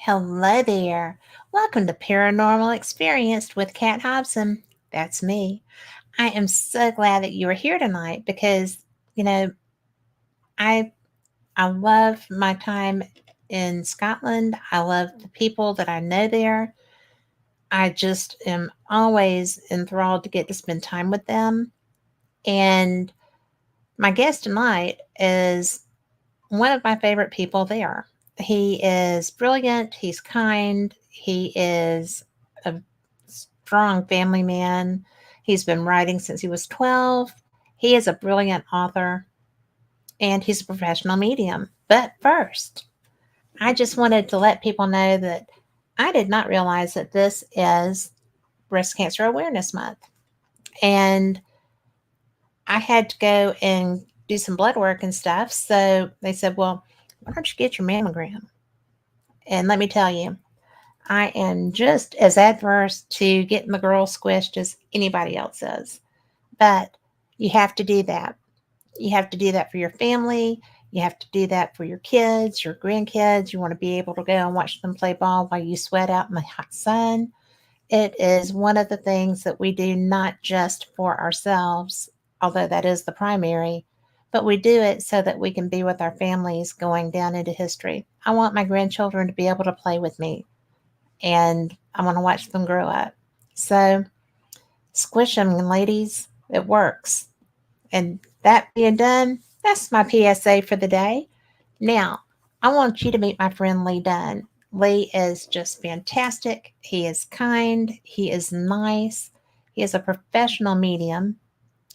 Hello there. Welcome to Paranormal Experienced with Kat Hobson. That's me. I am so glad that you are here tonight because, you know, I I love my time in Scotland. I love the people that I know there. I just am always enthralled to get to spend time with them. And my guest tonight is one of my favorite people there. He is brilliant, he's kind, he is a strong family man. He's been writing since he was 12. He is a brilliant author and he's a professional medium. But first, I just wanted to let people know that I did not realize that this is Breast Cancer Awareness Month. And I had to go and do some blood work and stuff. So they said, well, why don't you get your mammogram? And let me tell you, I am just as adverse to getting the girl squished as anybody else is. But you have to do that. You have to do that for your family. You have to do that for your kids, your grandkids. You want to be able to go and watch them play ball while you sweat out in the hot sun. It is one of the things that we do not just for ourselves, although that is the primary, but we do it so that we can be with our families going down into history. I want my grandchildren to be able to play with me and I want to watch them grow up. So squish them, ladies. It works. And that being done, that's my PSA for the day. Now, I want you to meet my friend Lee Dunn. Lee is just fantastic. He is kind. He is nice. He is a professional medium.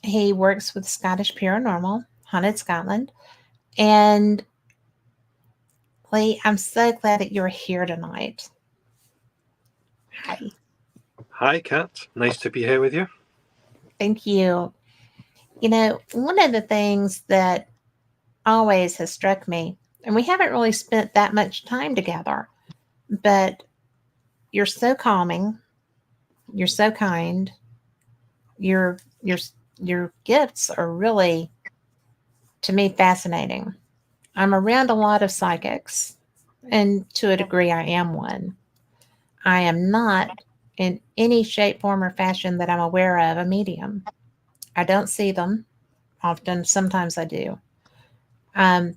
He works with Scottish Paranormal, Haunted Scotland. And Lee, I'm so glad that you're here tonight. Hi. Hi, Kat. Nice to be here with you. Thank you. One of the things that always has struck me, and we haven't really spent that much time together, but you're so calming, you're so kind, your your your gifts are really, to me, fascinating. I'm around a lot of psychics, and to a degree I am one. I am not in any shape, form, or fashion that I'm aware of a medium. I don't see them often. Sometimes I do. Um,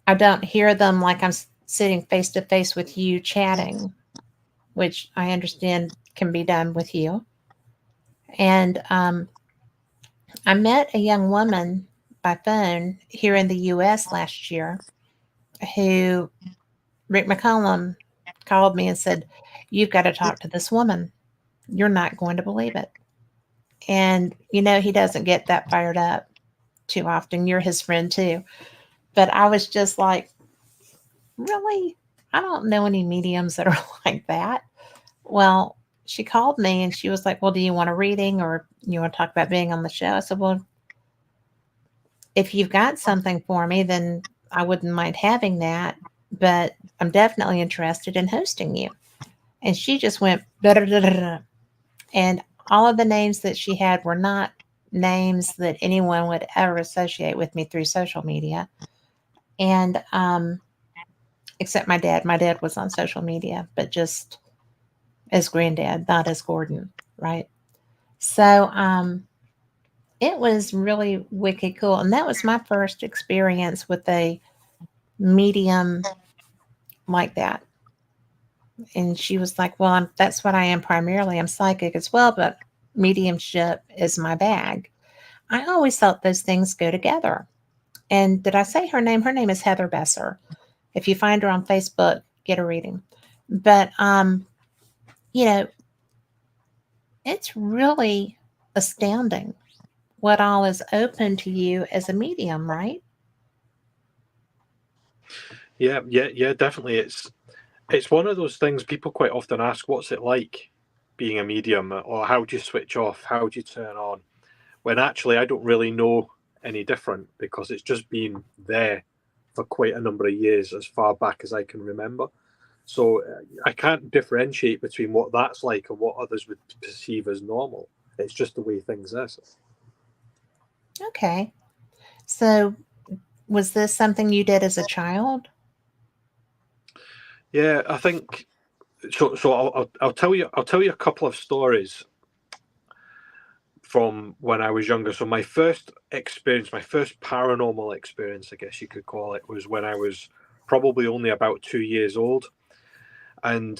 I don't hear them like I'm sitting face to face with you chatting, which I understand can be done with you. And I met a young woman by phone here in the US last year who Rick McCollum called me and said, you've got to talk to this woman. You're not going to believe it. And, he doesn't get that fired up too often. You're his friend too. But I was just like, really? I don't know any mediums that are like that. Well, she called me and she was like, well, do you want a reading or you want to talk about being on the show? I said, well, if you've got something for me, then I wouldn't mind having that. But I'm definitely interested in hosting you. And she just went, da, da, da, da, da. And all of the names that she had were not names that anyone would ever associate with me through social media. And except my dad. My dad was on social media, but just as granddad, not as Gordon, right? So it was really wicked cool. And that was my first experience with a medium like that. And she was like, well, that's what I am primarily. I'm psychic as well, but mediumship is my bag. I always thought those things go together. And did I say her name? Her name is Heather Besser. If you find her on Facebook, get a reading. But you know, it's really astounding what all is open to you as a medium, right? Yeah, definitely. It's one of those things people quite often ask, what's it like being a medium, or how do you switch off, how do you turn on? When actually I don't really know any different because it's just been there for quite a number of years, as far back as I can remember. So I can't differentiate between what that's like and what others would perceive as normal. It's just the way things is. Okay. So, was this something you did as a child? Yeah, I think so. I'll tell you a couple of stories from when I was younger. So my first experience, my first paranormal experience, I guess you could call it, was when I was probably only about 2 years old. And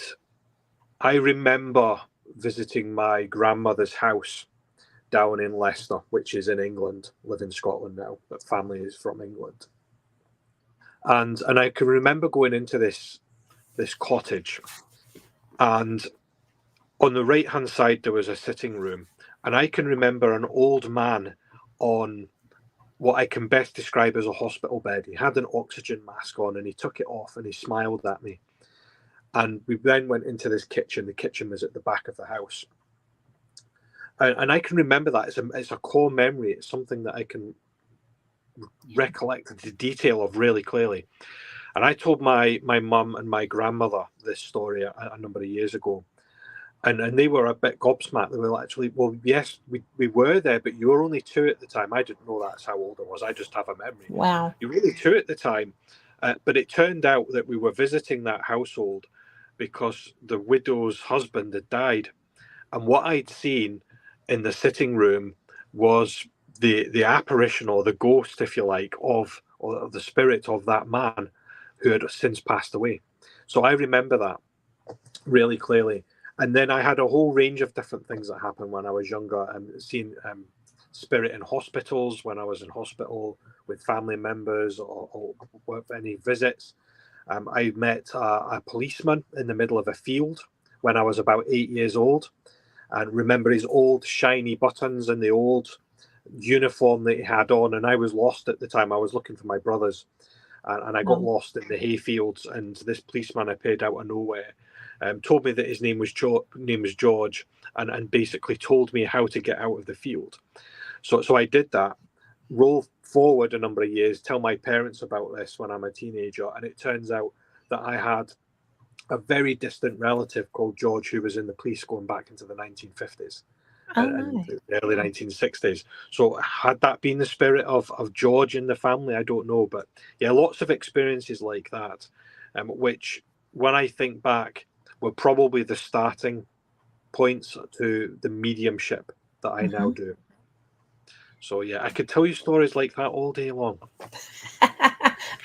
I remember visiting my grandmother's house down in Leicester, which is in England. Live in Scotland now, but family is from England. And I can remember going into this cottage, and on the right hand side there was a sitting room, and I can remember an old man on what I can best describe as a hospital bed. He had an oxygen mask on, and he took it off and he smiled at me. And we then went into this kitchen. The kitchen was at the back of the house. And I can remember that. It's a core memory. It's something that I can recollect the detail of really clearly. And I told my mum and my grandmother this story a number of years ago. And they were a bit gobsmacked. They were actually, well, yes, we were there, but you were only 2 at the time. I didn't know that's how old I was. I just have a memory. Wow. You were only 2 at the time. But it turned out that we were visiting that household because the widow's husband had died. And what I'd seen in the sitting room was the apparition, or the ghost, if you like, of the spirit of that man who had since passed away. So I remember that really clearly. And then I had a whole range of different things that happened when I was younger. Seeing spirit in hospitals when I was in hospital with family members, or with any visits. I met a policeman in the middle of a field when I was about 8 years old, and remember his old shiny buttons and the old uniform that he had on. And I was lost at the time. I was looking for my brothers, and I got lost in the hayfields. And this policeman appeared out of nowhere. Told me that his name was George, and basically told me how to get out of the field. So I did that. Roll forward a number of years, tell my parents about this when I'm a teenager, and it turns out that I had a very distant relative called George who was in the police going back into the 1950s and the early 1960s. So had that been the spirit of George in the family? I don't know. But yeah, lots of experiences like that, which, when I think back, were probably the starting points to the mediumship that I now do. So yeah, I could tell you stories like that all day long.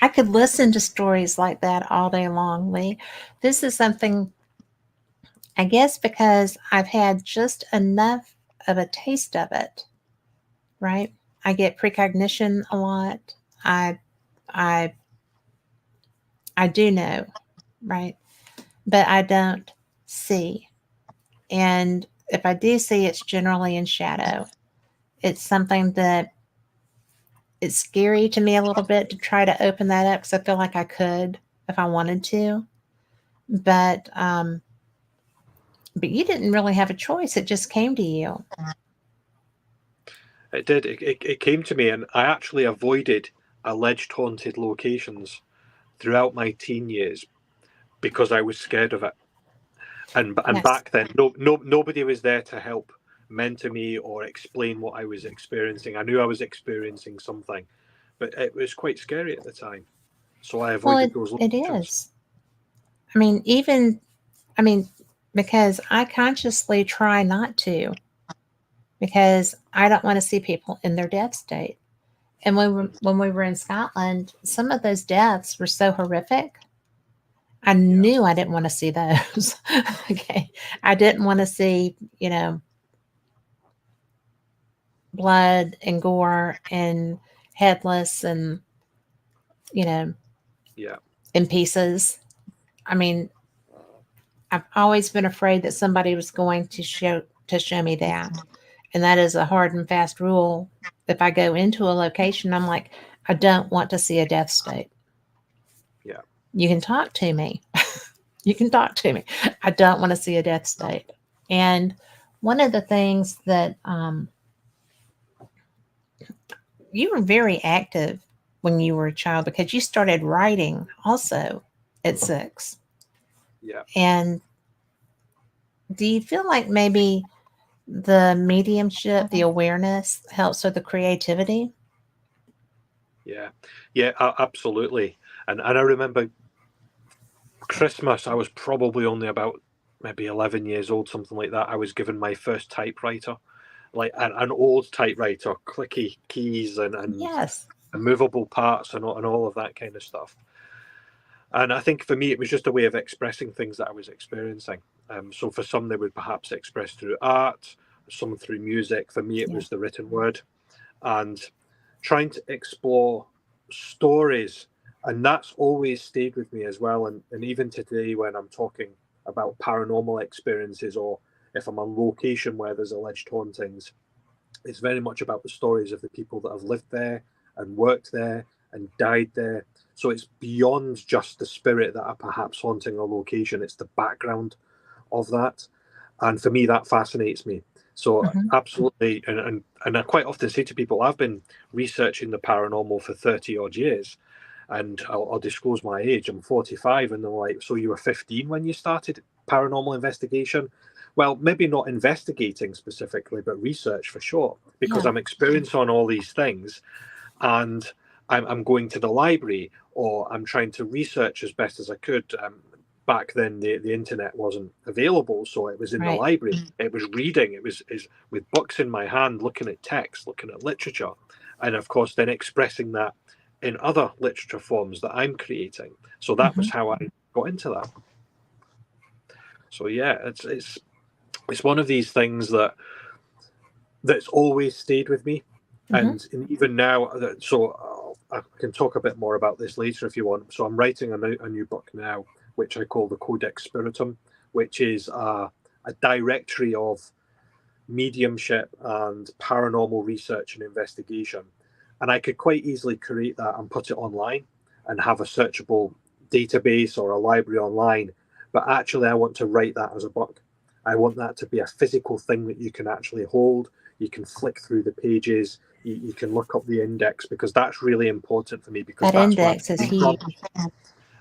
I could listen to stories like that all day long, Lee. This is something, I guess, because I've had just enough of a taste of it, right? I get precognition a lot. I I do know, right? But I don't see. And if I do see, it's generally in shadow. It's something that it's scary to me a little bit to try to open that up, because I feel like I could if I wanted to. But you didn't really have a choice. It just came to you. It did. It came to me, and I actually avoided alleged haunted locations throughout my teen years because I was scared of it. And Yes. back then, nobody was there to help mentor me or explain what I was experiencing. I knew I was experiencing something, but it was quite scary at the time. So I avoided those It locations. is. Because I consciously try not to, because I don't want to see people in their death state. And when we were in Scotland, some of those deaths were so horrific. I knew I didn't want to see those. Okay. I didn't want to see, blood and gore and headless and, in pieces. I mean, I've always been afraid that somebody was going to show me that. And that is a hard and fast rule. If I go into a location, I'm like, I don't want to see a death state. Yeah. You can talk to me. You can talk to me. I don't want to see a death state. And one of the things that you were very active when you were a child, because you started writing also at 6. Yeah. And do you feel like maybe the mediumship, the awareness helps with the creativity? Yeah, absolutely. And I remember Christmas, I was probably only about maybe 11 years old, something like that. I was given my first typewriter, like an old typewriter, clicky keys and Yes. movable parts and all of that kind of stuff. And I think for me, it was just a way of expressing things that I was experiencing. So for some, they would perhaps express through art, some through music. For me, it Yeah. was the written word, and trying to explore stories. And that's always stayed with me as well. And even today, when I'm talking about paranormal experiences, or if I'm on location where there's alleged hauntings, it's very much about the stories of the people that have lived there and worked there and died there. So it's beyond just the spirit that are perhaps haunting a location, it's the background of that. And for me, that fascinates me. So Hmm. absolutely, and I quite often say to people, I've been researching the paranormal for 30 odd years, and I'll disclose my age. I'm 45, and they're like, "So you were 15 when you started paranormal investigation?" Well, maybe not investigating specifically, but research for sure, because Yeah. I'm experienced on all these things, and I'm going to the library, or I'm trying to research as best as I could. Back then, the internet wasn't available, so it was in the Right. library. It was reading. It was is with books in my hand, looking at text, looking at literature, and of course, then expressing that in other literature forms that I'm creating. So that Hmm. was how I got into that. So yeah, it's one of these things that's always stayed with me, Hmm. and even now. So I can talk a bit more about this later if you want. So I'm writing a new book now, which I call the Codex Spiritum, which is a directory of mediumship and paranormal research and investigation. And I could quite easily create that and put it online and have a searchable database or a library online. But actually, I want to write that as a book. I want that to be a physical thing that you can actually hold. You can flick through the pages. You can look up the index, because that's really important for me, because That that's where index is I came from. huge.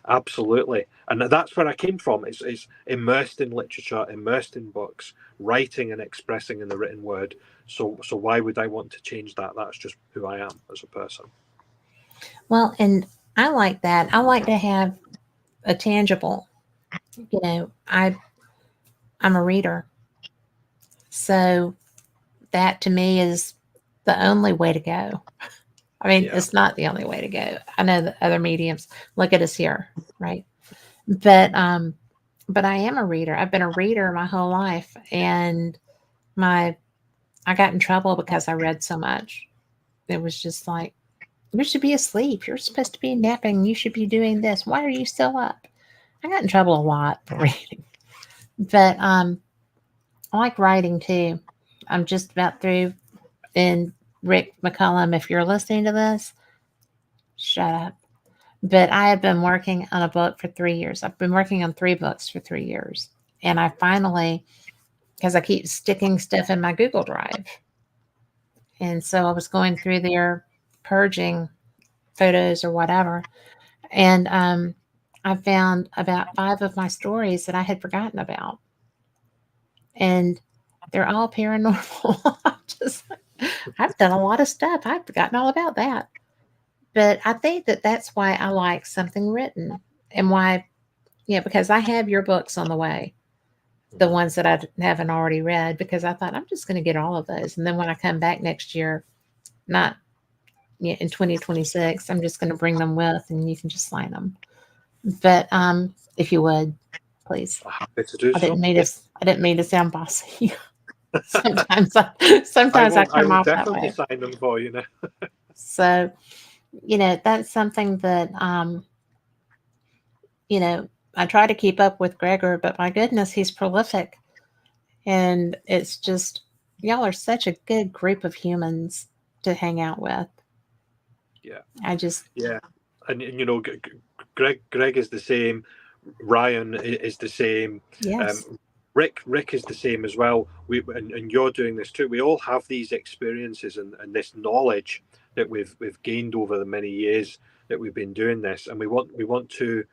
Absolutely. And that's where I came from. It's immersed in literature, immersed in books, writing and expressing in the written word. So why would I want to change that? That's just who I am as a person. Well, and I like that. I like to have a tangible. I'm a reader, so that to me is the only way to go. I mean, Yeah. it's not the only way to go. I know that other mediums, look at us here, right? But I am a reader. I've been a reader my whole life, and my I got in trouble because I read so much. It was just like, you should be asleep. You're supposed to be napping. You should be doing this. Why are you still up? I got in trouble a lot for reading. But I like writing too. I'm just about through. And Rick McCullum, if you're listening to this, shut up. But I have been working on a book for 3 years. I've been working on 3 books for 3 years. And I finally, because I keep sticking stuff in my Google Drive. And so I was going through there, purging photos or whatever. And I found about 5 of my stories that I had forgotten about. And they're all paranormal. I've done a lot of stuff. I've forgotten all about that. But I think that that's why I like something written, and why, yeah, because I have your books on the way, the ones that I haven't already read, because I thought I'm just going to get all of those. And then when I come back next year, not in 2026, I'm just going to bring them with, and you can just sign them. But if you would, please. Happy to do I so. didn't mean Yeah. to. I didn't mean to sound bossy. sometimes I I come will off that definitely way. sign them for you now. So that's something that I try to keep up with Gregor, but my goodness, he's prolific. And it's just, y'all are such a good group of humans to hang out with. Yeah. I just, Yeah. And Greg is the same. Ryan is the same. yes. Rick is the same as well. And you're doing this too. We all have these experiences and this knowledge that we've gained over the many years that we've been doing this, and we want to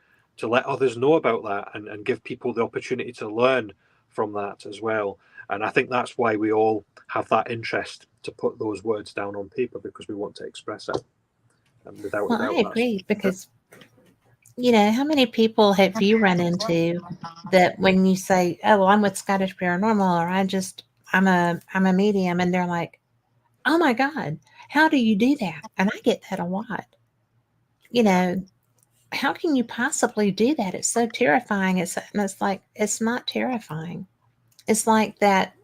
let others know about that, and give people the opportunity to learn from that as well. And I think that's why we all have that interest to put those words down on paper, because we want to express it, without a Well, I doubt. That's agree, because how many people have you run into that when you say, "Oh, well, I'm with Scottish Paranormal," or I'm a medium," and they're like, "Oh my God, how do you do that?" And I get that a lot. You Yeah, know, how can you possibly do that? It's so terrifying. It's like it's not terrifying. It's like that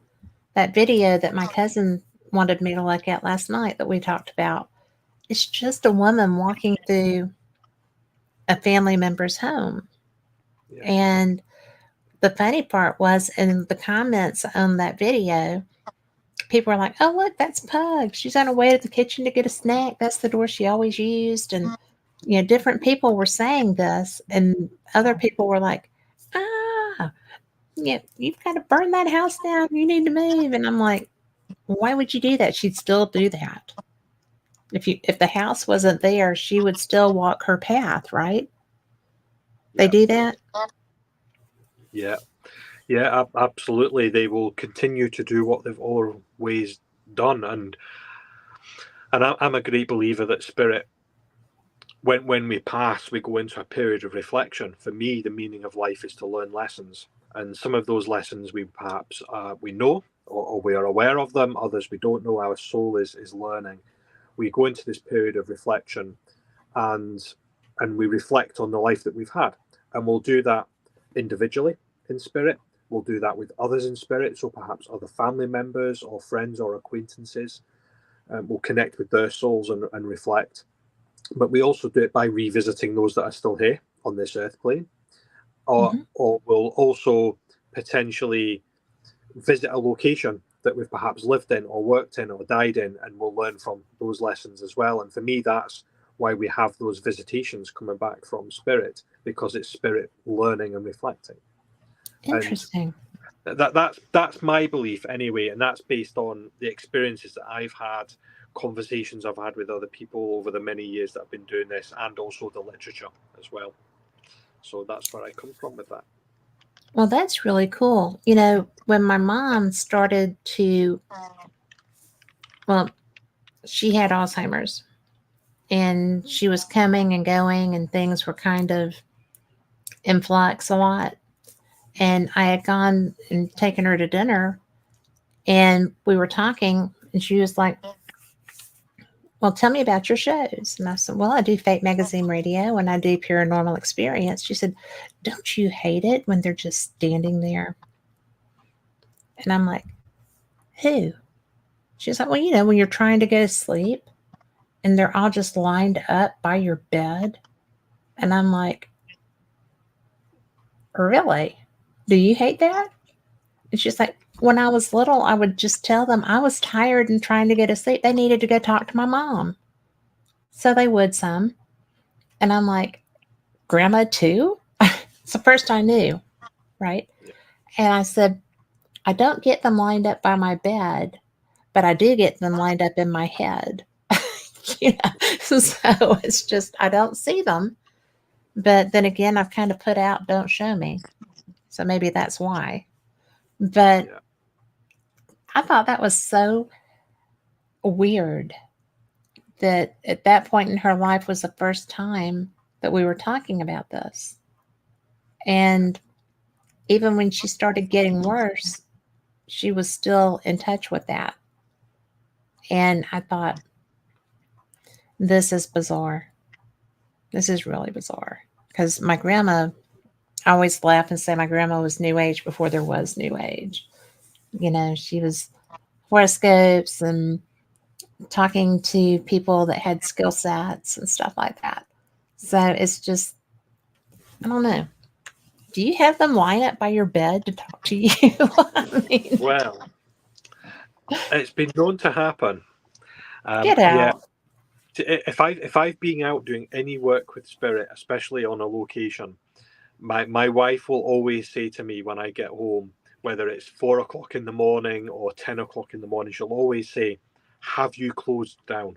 video that my cousin wanted me to look at last night that we talked about. It's just a woman walking through a family member's home. yeah, And the funny part was in the comments on that video, people were like, "Oh, look, that's Pug. She's on her way to the kitchen to get a snack. That's the door she always used." And, different people were saying this, and other people were like, "Ah, yeah, you've got to burn that house down. You need to move." And I'm like, why would you do that? She'd still do that. If the house wasn't there, she would still walk her path, right? They yeah, do that? yeah, yeah. Absolutely, they will continue to do what they've always done, and I'm a great believer that spirit. When we pass, we go into a period of reflection. For me, the meaning of life is to learn lessons, and some of those lessons we perhaps we know or we are aware of them. Others we don't know. Our soul is learning. We go into this period of reflection, and we reflect on the life that we've had, and we'll do that individually in spirit. We'll do that with others in spirit, so perhaps other family members or friends or acquaintances. We'll connect with their souls and reflect, but we also do it by revisiting those that are still here on this earth plane, Hmm. or we'll also potentially visit a location that we've perhaps lived in or worked in or died in, and we'll learn from those lessons as well. And for me, that's why we have those visitations coming back from spirit, because it's spirit learning and reflecting. And Interesting. that's my belief anyway, and that's based on the experiences that I've had, conversations I've had with other people over the many years that I've been doing this, and also the literature as well. So that's where I come from with that. Well, that's really cool. When my mom started well, she had Alzheimer's and she was coming and going, and things were kind of in flux a lot. And I had gone and taken her to dinner, and we were talking, and she was like, "Well, tell me about your shows." And I said, "Well, I do Fate Magazine Radio and I do Paranormal Experience." She said, "Don't you hate it when they're just standing there?" And I'm like, "Who?" She's like, "Well, when you're trying to go to sleep and they're all just lined up by your bed." And I'm like, "Really? Do you hate that?" And she's like, "When I was little, I would just tell them I was tired and trying to go to sleep. They needed to go talk to my mom." So they would some. And I'm like, "Grandma, too?" It's the first I knew, right? Yeah, And I said, "I don't get them lined up by my bed, but I do get them lined up in my head." So it's just, I don't see them. But then again, I've kind of put out, "Don't show me." So maybe that's why. But yeah, I thought that was so weird that at that point in her life was the first time that we were talking about this. yeah, And even when she started getting worse, she was still in touch with that. And I thought, this is bizarre. This is really bizarre. Because my grandma, I always laugh and say my grandma was New Age before there was New Age. She was horoscopes and talking to people that had skill sets and stuff like that. So it's just, I don't know. Do you have them line up by your bed to talk to you? I mean, well, it's been known to happen. get Yeah, out. if I've been out doing any work with spirit, especially on a location, my wife will always say to me when I get home, whether it's 4 o'clock in the morning or 10 o'clock in the morning, she'll always say, "Have you closed down?"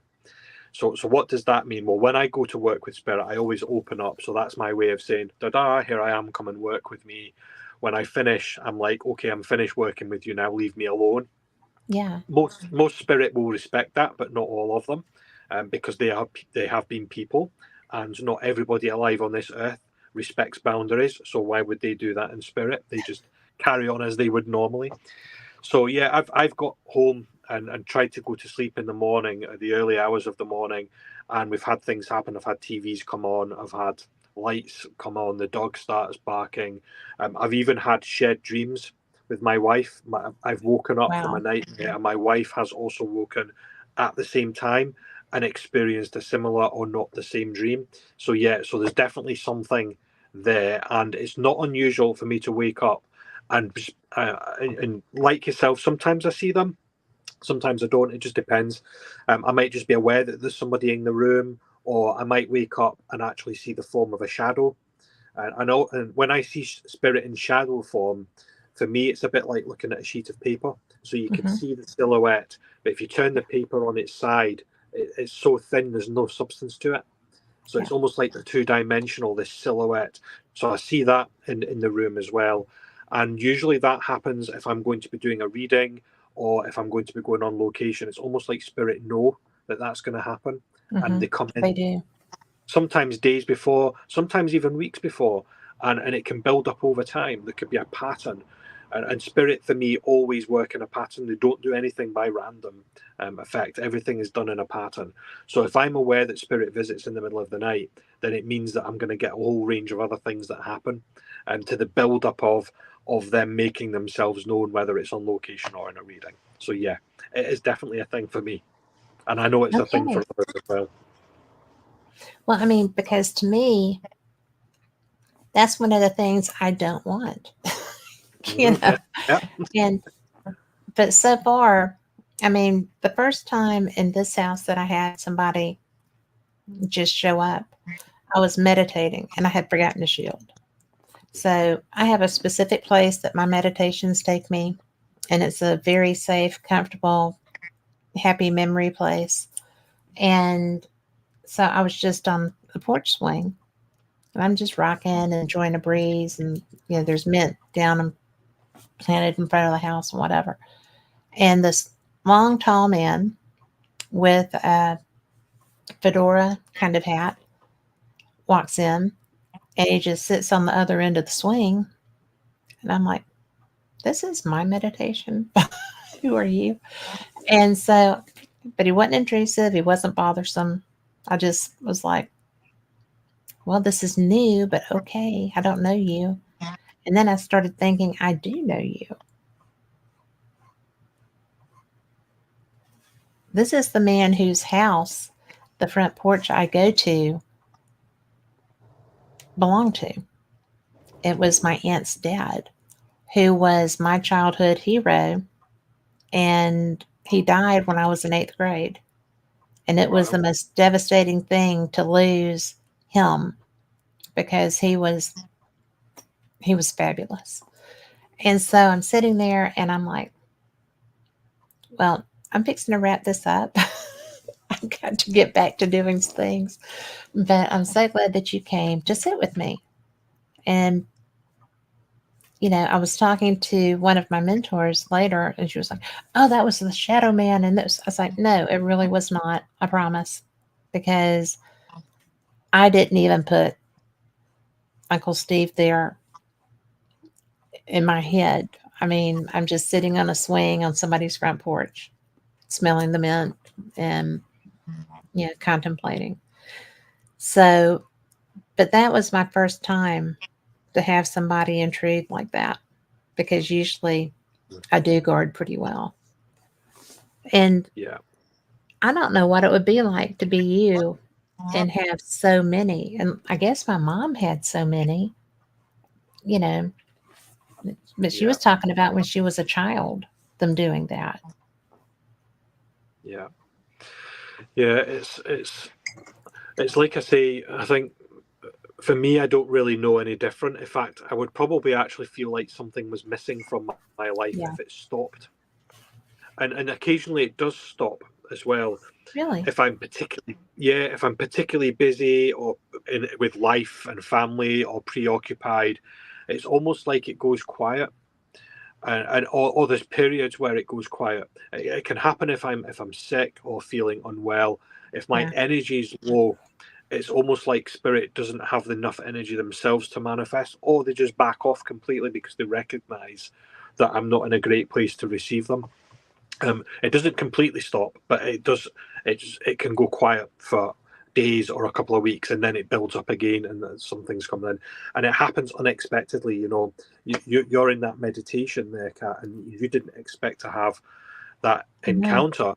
So what does that mean? Well, when I go to work with spirit, I always open up. So that's my way of saying, "Da da, here I am, come and work with me." When I finish, I'm like, "Okay, I'm finished working with you now. Leave me alone." Yeah. Most spirit will respect that, but not all of them, because they have been people, and not everybody alive on this earth respects boundaries. So why would they do that in spirit? They just carry on as they would normally. So yeah, I've got home and tried to go to sleep in the morning, at the early hours of the morning, and we've had things happen. I've had TVs come on, I've had lights come on, the dog starts barking. I've even had shared dreams with my wife. I've woken up from a Wow. nightmare, and my wife has also woken at the same time and experienced a similar or not the same dream. So yeah, so there's definitely something there, and it's not unusual for me to wake up and like yourself, sometimes I see them, sometimes I don't. It just depends. I might just be aware that there's somebody in the room, or I might wake up and actually see the form of a shadow. And I know, and when I see spirit in shadow form, for me, it's a bit like looking at a sheet of paper. So you can Hmm. see the silhouette, but if you turn the paper on its side, it's so thin, there's no substance to it. So Yeah. it's almost like they're two-dimensional, this silhouette. So I see that in the room as well. And usually that happens if I'm going to be doing a reading or if I'm going to be going on location. It's almost like spirit know that that's going to happen. And Hmm. they come in They do. sometimes days before, sometimes even weeks before. And it can build up over time. There could be a pattern. And spirit, for me, always work in a pattern. They don't do anything by random effect. Everything is done in a pattern. So if I'm aware that spirit visits in the middle of the night, then it means that I'm going to get a whole range of other things that happen, and to the build up of them making themselves known, whether it's on location or in a reading. So yeah, it is definitely a thing for me, and I know it's a thing Okay. for others as well. Well, I mean, because to me, that's one of the things I don't want. you Mhm. know, Yeah. and but so far, I mean, the first time in this house that I had somebody just show up, I was meditating and I had forgotten to shield. So I have a specific place that my meditations take me, and it's a very safe, comfortable, happy memory place. And so I was just on the porch swing, and I'm just rocking, enjoying a breeze, and there's mint down and planted in front of the house and whatever. And this long, tall man with a fedora kind of hat walks in, and he just sits on the other end of the swing, and I'm like, "This is my meditation. Who are you?" And so, but he wasn't intrusive. He wasn't bothersome. I just was like, well, this is new, but okay. I don't know you. And then I started thinking, I do know you. This is the man whose house the front porch I go to belonged to. It was my aunt's dad, who was my childhood hero. And he died when I was in eighth grade. And it was Wow. the most devastating thing to lose him because he was fabulous. And so I'm sitting there and I'm like, well, I'm fixing to wrap this up. I've got to get back to doing things. But I'm so glad that you came to sit with me. And, I was talking to one of my mentors later, and she was like, oh, that was the shadow man. And this, I was like, no, it really was not. I promise. Because I didn't even put Uncle Steve there in my head. I mean, I'm just sitting on a swing on somebody's front porch, smelling the mint and, contemplating. So, but that was my first time to have somebody intrude like that because usually I do guard pretty well. And Yeah. I don't know what it would be like to be you and have so many. And I guess my mom had so many, you know, but she Yeah. was talking about when she was a child, them doing that. Yeah. Yeah. It's like I say. I think for me, I don't really know any different. In fact, I would probably actually feel like something was missing from my life Yeah, if it stopped. And occasionally it does stop as well. really. If I'm particularly busy or with life and family or preoccupied, it's almost like it goes quiet. Or there's periods where it goes quiet. It can happen if I'm sick or feeling unwell. If my Yeah. energy's low, it's almost like spirit doesn't have enough energy themselves to manifest, or they just back off completely because they recognize that I'm not in a great place to receive them. It doesn't completely stop, but it does. It can go quiet for days or a couple of weeks, and then it builds up again, and some things come in, and it happens unexpectedly. You're in that meditation there, Kat, and you didn't expect to have that Mhm. encounter.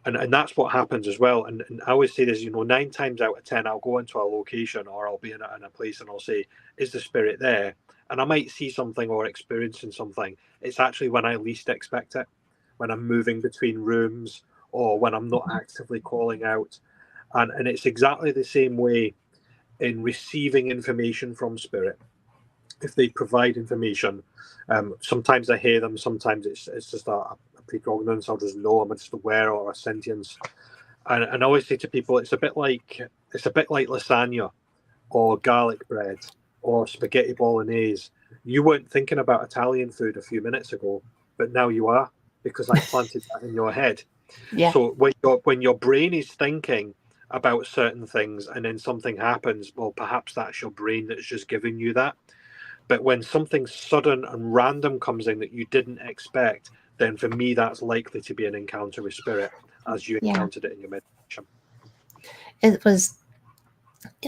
And that's what happens as well. And I always say this, 9 times out of 10, I'll go into a location or I'll be in a place and I'll say, is the spirit there? And I might see something or experiencing something. It's actually when I least expect it, when I'm moving between rooms or when I'm not actively calling out. And it's exactly the same way in receiving information from spirit. If they provide information, sometimes I hear them, sometimes it's just a precognizance. I'll just know, I'm just aware, or a sentience. And I always say to people, it's a bit like lasagna or garlic bread or spaghetti bolognese. You weren't thinking about Italian food a few minutes ago, but now you are, because I planted that in your head. Yeah. So when your brain is thinking about certain things and then something happens, well, perhaps that's your brain that's just giving you that. But when something sudden and random comes in that you didn't expect, then for me, that's likely to be an encounter with spirit, as you Yeah. encountered it in your meditation. It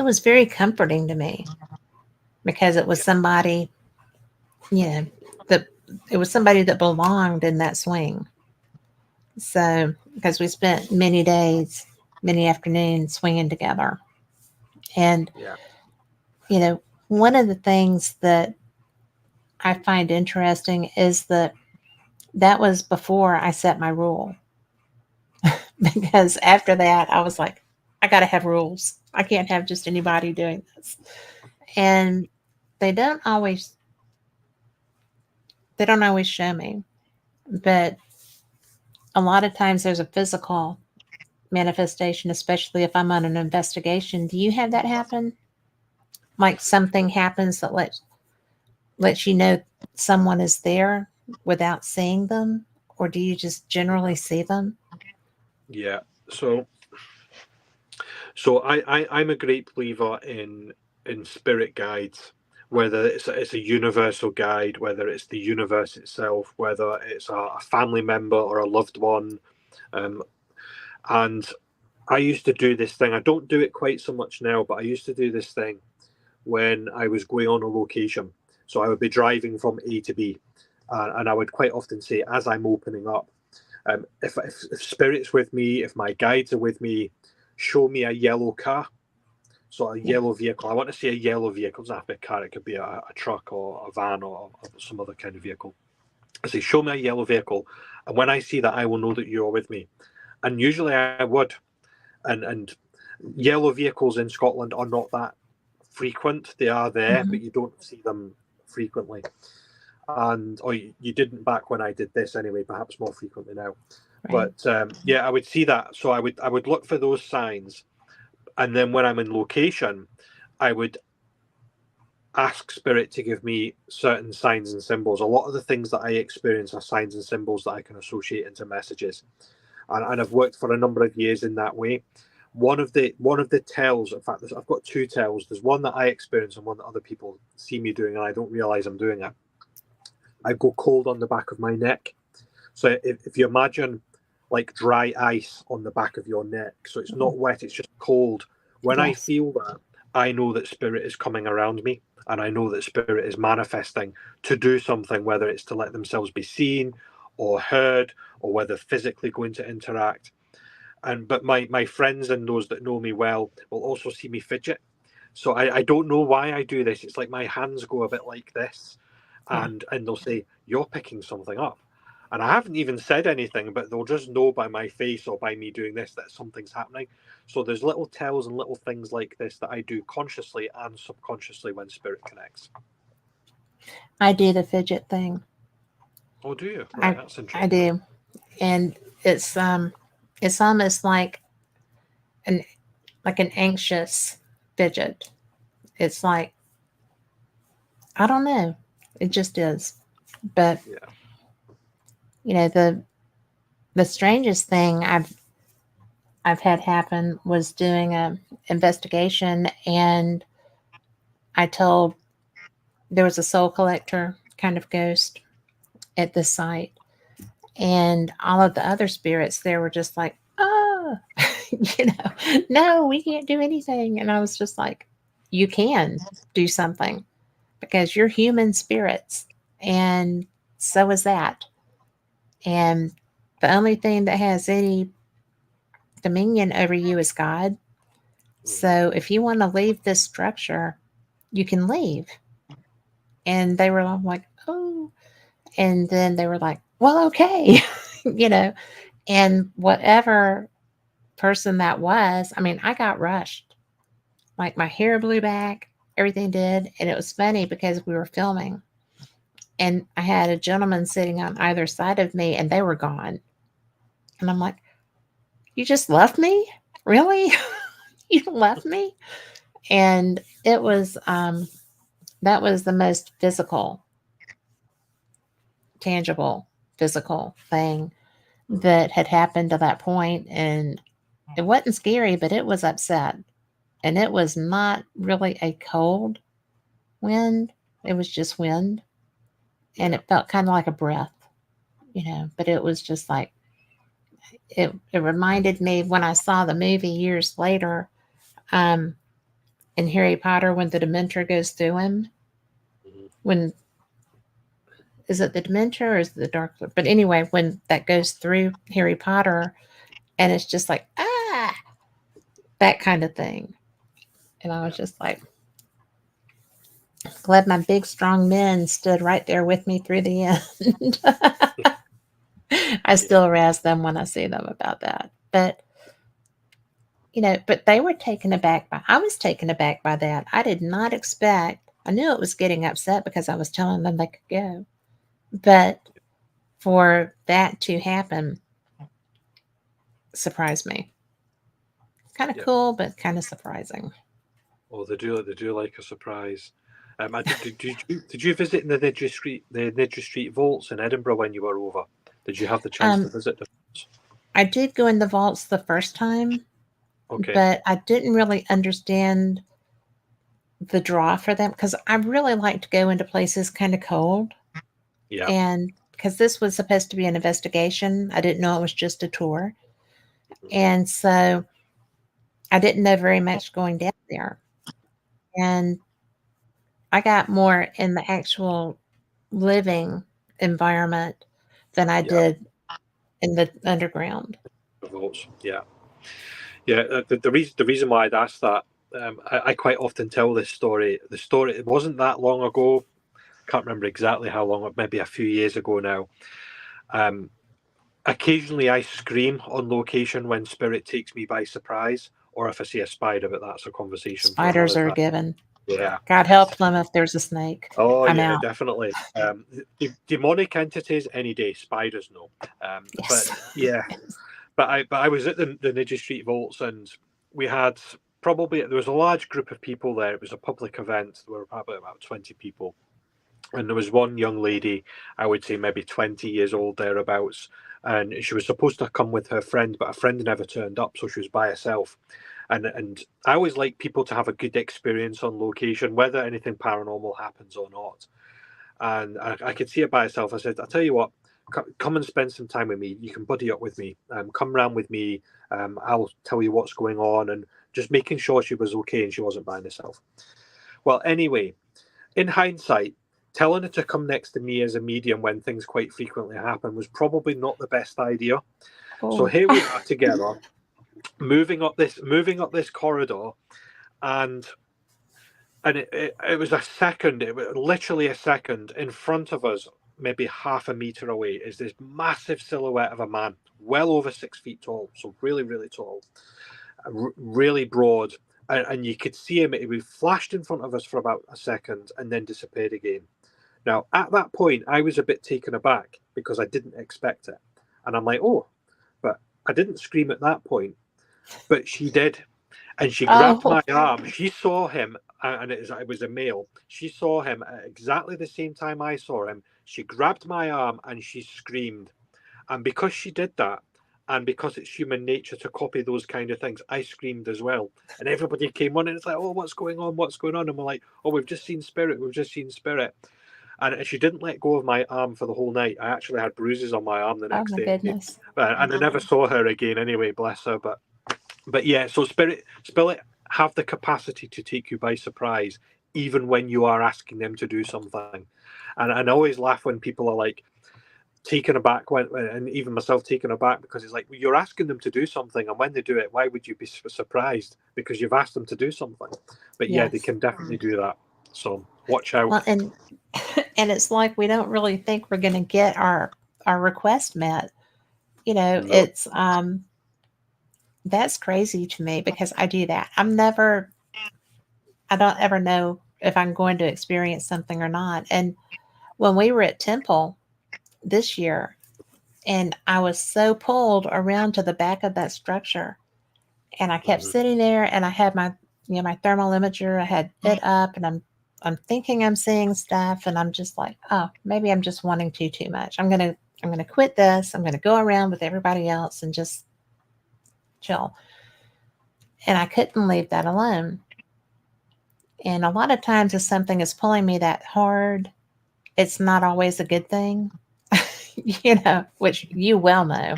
was very comforting to me because it was somebody, that it was somebody that belonged in that swing. So, because we spent many days, many afternoons swinging together. And, Yeah. one of the things that I find interesting is that was before I set my rule. Because after that, I was like, I got to have rules. I can't have just anybody doing this. And they don't always they don't always show me, but a lot of times there's a physical manifestation, especially if I'm on an investigation. Do you have that happen? Like something happens that lets you know someone is there without seeing them, or do you just generally see them? Yeah. So I'm a great believer in spirit guides, whether it's a universal guide, whether it's the universe itself, whether it's a family member or a loved one. Um, and I used to do this thing. I don't do it quite so much now, but I used to do this thing when I was going on a location. So I would be driving from A to B, and I would quite often say, as I'm opening up, if spirit's with me, if my guides are with me, show me a yellow car, so a Yeah. yellow vehicle. I want to see a yellow vehicle. It doesn't have to be a car. It could be a truck or a van or some other kind of vehicle. I say, show me a yellow vehicle, and when I see that, I will know that you're with me. And usually I would. And yellow vehicles in Scotland are not that frequent. They are there, Hmm. but you don't see them frequently. And or you didn't back when I did this anyway. Perhaps more frequently now. Right. But yeah, I would see that. So I would look for those signs, and then when I'm in location, I would ask spirit to give me certain signs and symbols. A lot of the things that I experience are signs and symbols that I can associate into messages, and I've worked for a number of years in that way. One of the tells, in fact, I've got two tells. There's one that I experience and one that other people see me doing, and I don't realize I'm doing it. I go cold on the back of my neck. So if you imagine like dry ice on the back of your neck, so it's not wet, it's just cold. When I Yes. feel that, I know that spirit is coming around me, and I know that spirit is manifesting to do something, whether it's to let themselves be seen or heard, or whether physically going to interact. But my friends and those that know me well will also see me fidget. So I don't know why I do this. It's like my hands go a bit like this, Yeah. and they'll say, you're picking something up. And I haven't even said anything, but they'll just know by my face or by me doing this that something's happening. So there's little tells and little things like this that I do consciously and subconsciously when spirit connects. I do the fidget thing. Oh, do you? Right, I that's I interesting. do. And it's almost an like an anxious fidget. It's like, I don't know. It just is. But Yeah. the strangest thing I've had happen was doing a investigation, and I told there was a soul collector kind of ghost at this site, and all of the other spirits there were just like, oh, no, we can't do anything. And I was just like, you can do something because you're human spirits, and so is that. And the only thing that has any dominion over you is God. So if you want to leave this structure, you can leave. And they were all like, oh. And then they were like, well, okay, you know, and whatever person that was, I mean, I got rushed. Like my hair blew back, everything did. And it was funny because we were filming and I had a gentleman sitting on either side of me and they were gone. And I'm like, you just left me? Really? You left me? And it was, that was the most physical, tangible, physical thing that had happened to that point. And it wasn't scary, but it was upset. And it was not really a cold wind, it was just wind. And it felt kind of like a breath, but it was just like, it reminded me when I saw the movie years later, um, in Harry Potter when the Dementor goes through him. When is it the Dementor or is it the Dark Lord? But anyway, when that goes through Harry Potter, and it's just like that kind of thing. And I was just like, glad my big strong men stood right there with me through the end. I still razz them when I see them about that. But but they were taken aback by I was taken aback by that. I did not expect. I knew it was getting upset because I was telling them they could go. But for that to happen surprised me. Kind of cool, but kind of surprising. Oh, they do like a surprise. Did you visit the Niddry Street vaults in Edinburgh when you were over? Did you have the chance to visit them? I did go in the vaults the first time, Okay. but I didn't really understand the draw for them because I really like to go into places kind of cold. Yeah. And because this was supposed to be an investigation, I didn't know it was just a tour. And so I didn't know very much going down there. And I got more in the actual living environment than I did in the underground. The vaults. Yeah. Yeah. The reason why I'd asked that, I quite often tell this story. The story, it wasn't that long ago. Can't remember exactly how long, maybe a few years ago now. Occasionally I scream on location when spirit takes me by surprise, or if I see a spider, but that's a conversation for Spiders another are time. given. Yeah. God help them if there's a snake. Oh I'm yeah, out. definitely. Demonic entities any day. Spiders no. Yes. But yeah, but I was at the Niddry Street vaults, and we had there was a large group of people there. It was a public event. There were probably about 20 people, and there was one young lady, I would say maybe 20 years old thereabouts, and she was supposed to come with her friend, but her friend never turned up, so she was by herself. And I always like people to have a good experience on location, whether anything paranormal happens or not. And I could see it by herself. I said, "I'll tell you what, come and spend some time with me. You can buddy up with me. Come round with me. I'll tell you what's going on," and just making sure she was okay and she wasn't by herself. Well, anyway, in hindsight, telling her to come next to me as a medium when things quite frequently happen was probably not the best idea. So here we are together, moving up this corridor, and it was a second. It was literally a second in front of us, maybe half a meter away, is this massive silhouette of a man, well over 6 feet tall, so really, really tall, really broad, and you could see him. He flashed in front of us for about a second and then disappeared again. Now, at that point, I was a bit taken aback because I didn't expect it, and I'm like, oh, but I didn't scream at that point, but she did. And she grabbed my arm. She saw him, and it was a male. She saw him at exactly the same time I saw him. She grabbed my arm and she screamed. And because she did that, And because it's human nature to copy those kind of things, I screamed as well. And everybody came on and it's like, oh, what's going on? What's going on? And we're like, oh, we've just seen spirit. We've just seen spirit. And she didn't let go of my arm for the whole night. I actually had bruises on my arm the Oh next my day. goodness. And I never saw her again anyway, bless her. But yeah, so spirit have the capacity to take you by surprise, even when you are asking them to do something. And I always laugh when people are like, taken aback and even myself taken aback, because it's like, well, you're asking them to do something, and when they do it, why would you be surprised? Because you've asked them to do something. But yeah, they Yes. can definitely do that, so watch out. Well, and it's like we don't really think we're going to get our request met. No. It's that's crazy to me, because I do that. I don't ever know if I'm going to experience something or not. And when we were at Temple this year, and I was so pulled around to the back of that structure, and I kept sitting there, and I had my my thermal imager, I had it up, and I'm thinking I'm seeing stuff, and I'm just like, oh, maybe I'm just wanting too much. I'm gonna quit this. I'm gonna go around with everybody else and just chill. And I couldn't leave that alone. And a lot of times, if something is pulling me that hard, it's not always a good thing, which you well know.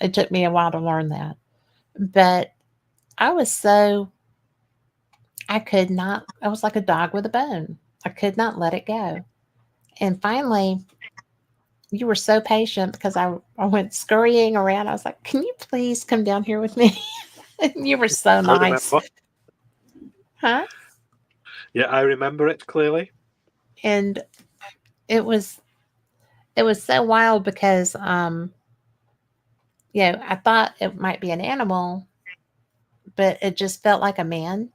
It took me a while to learn that. But I was I was like a dog with a bone. I could not let it go. And finally, you were so patient, because I went scurrying around. I was like, can you please come down here with me? And you were so I nice. remember. Huh? Yeah, I remember it clearly. And it was so wild, because I thought it might be an animal, but it just felt like a man.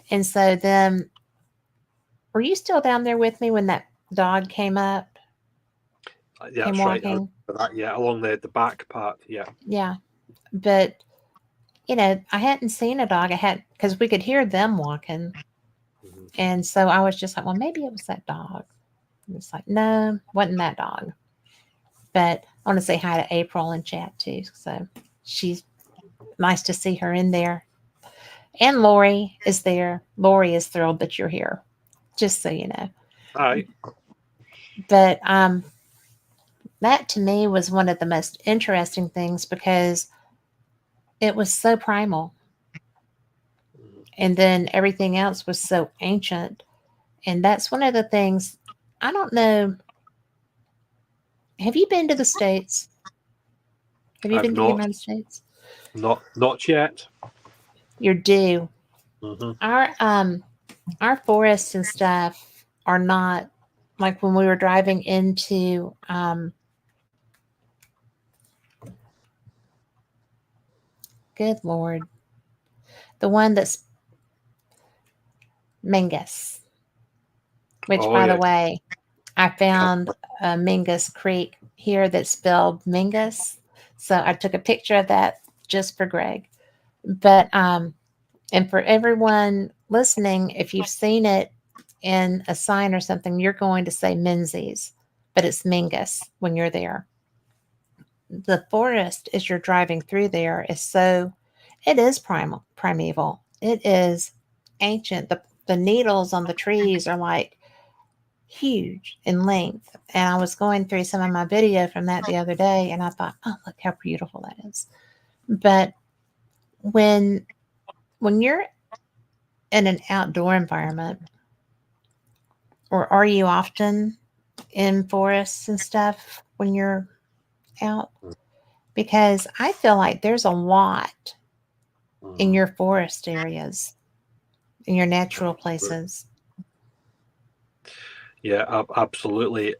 And so then, were you still down there with me when that dog came up, Yeah, came that's right. walking? Yeah, along the back part. Yeah. Yeah. But, I hadn't seen a dog. I had, because we could hear them walking. And so I was just like, well, maybe it was that dog. And it's like, no, wasn't that dog. But I want to say hi to April in chat too. So she's nice to see her in there. And Lori is there. Lori is thrilled that you're here, just so you know. Hi. But that to me was one of the most interesting things, because it was so primal. And then everything else was so ancient. And that's one of the things, I don't know. Have you been to the States? Have you I've been to the not. United States? Not yet. You're due. Mm-hmm. Our forests and stuff are not like when we were driving into good Lord, the one that's Mingus, which, by the way, I found a Mingus Creek here that's spelled Mingus. So I took a picture of that just for Greg. But and for everyone listening, if you've seen it in a sign or something, you're going to say Menzies, but it's Mingus when you're there. The forest, as you're driving through there, it is primeval. It is ancient. The needles on the trees are like huge in length. And I was going through some of my video from that the other day, and I thought, oh, look how beautiful that is. But when you're in an outdoor environment, or are you often in forests and stuff when you're out? Because I feel like there's a lot in your forest areas, in your natural places. Yeah, absolutely.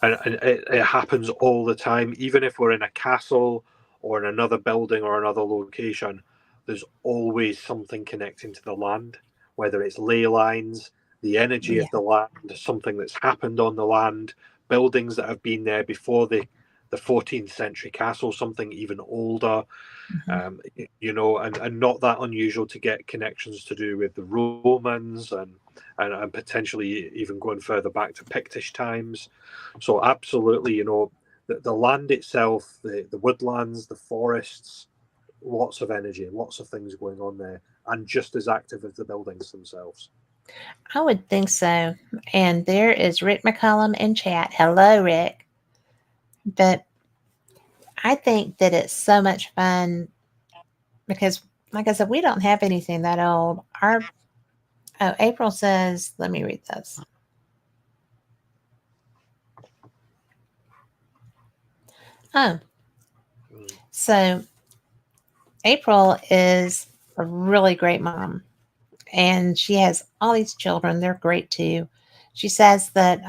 And it happens all the time. Even if we're in a castle or in another building or another location, there's always something connecting to the land, whether it's ley lines, the energy of the land, something that's happened on the land, buildings that have been there before the 14th century castle, something even older. And not that unusual to get connections to do with the Romans and potentially even going further back to Pictish times. So absolutely, the land itself, the woodlands, the forests, lots of energy, lots of things going on there, and just as active as the buildings themselves. I would think so. And there is Rick McCollum in chat. Hello, Rick. But I think that it's so much fun because, like I said, we don't have anything that old. April says, let me read this. Oh, so April is a really great mom, and she has all these children. They're great too. She says that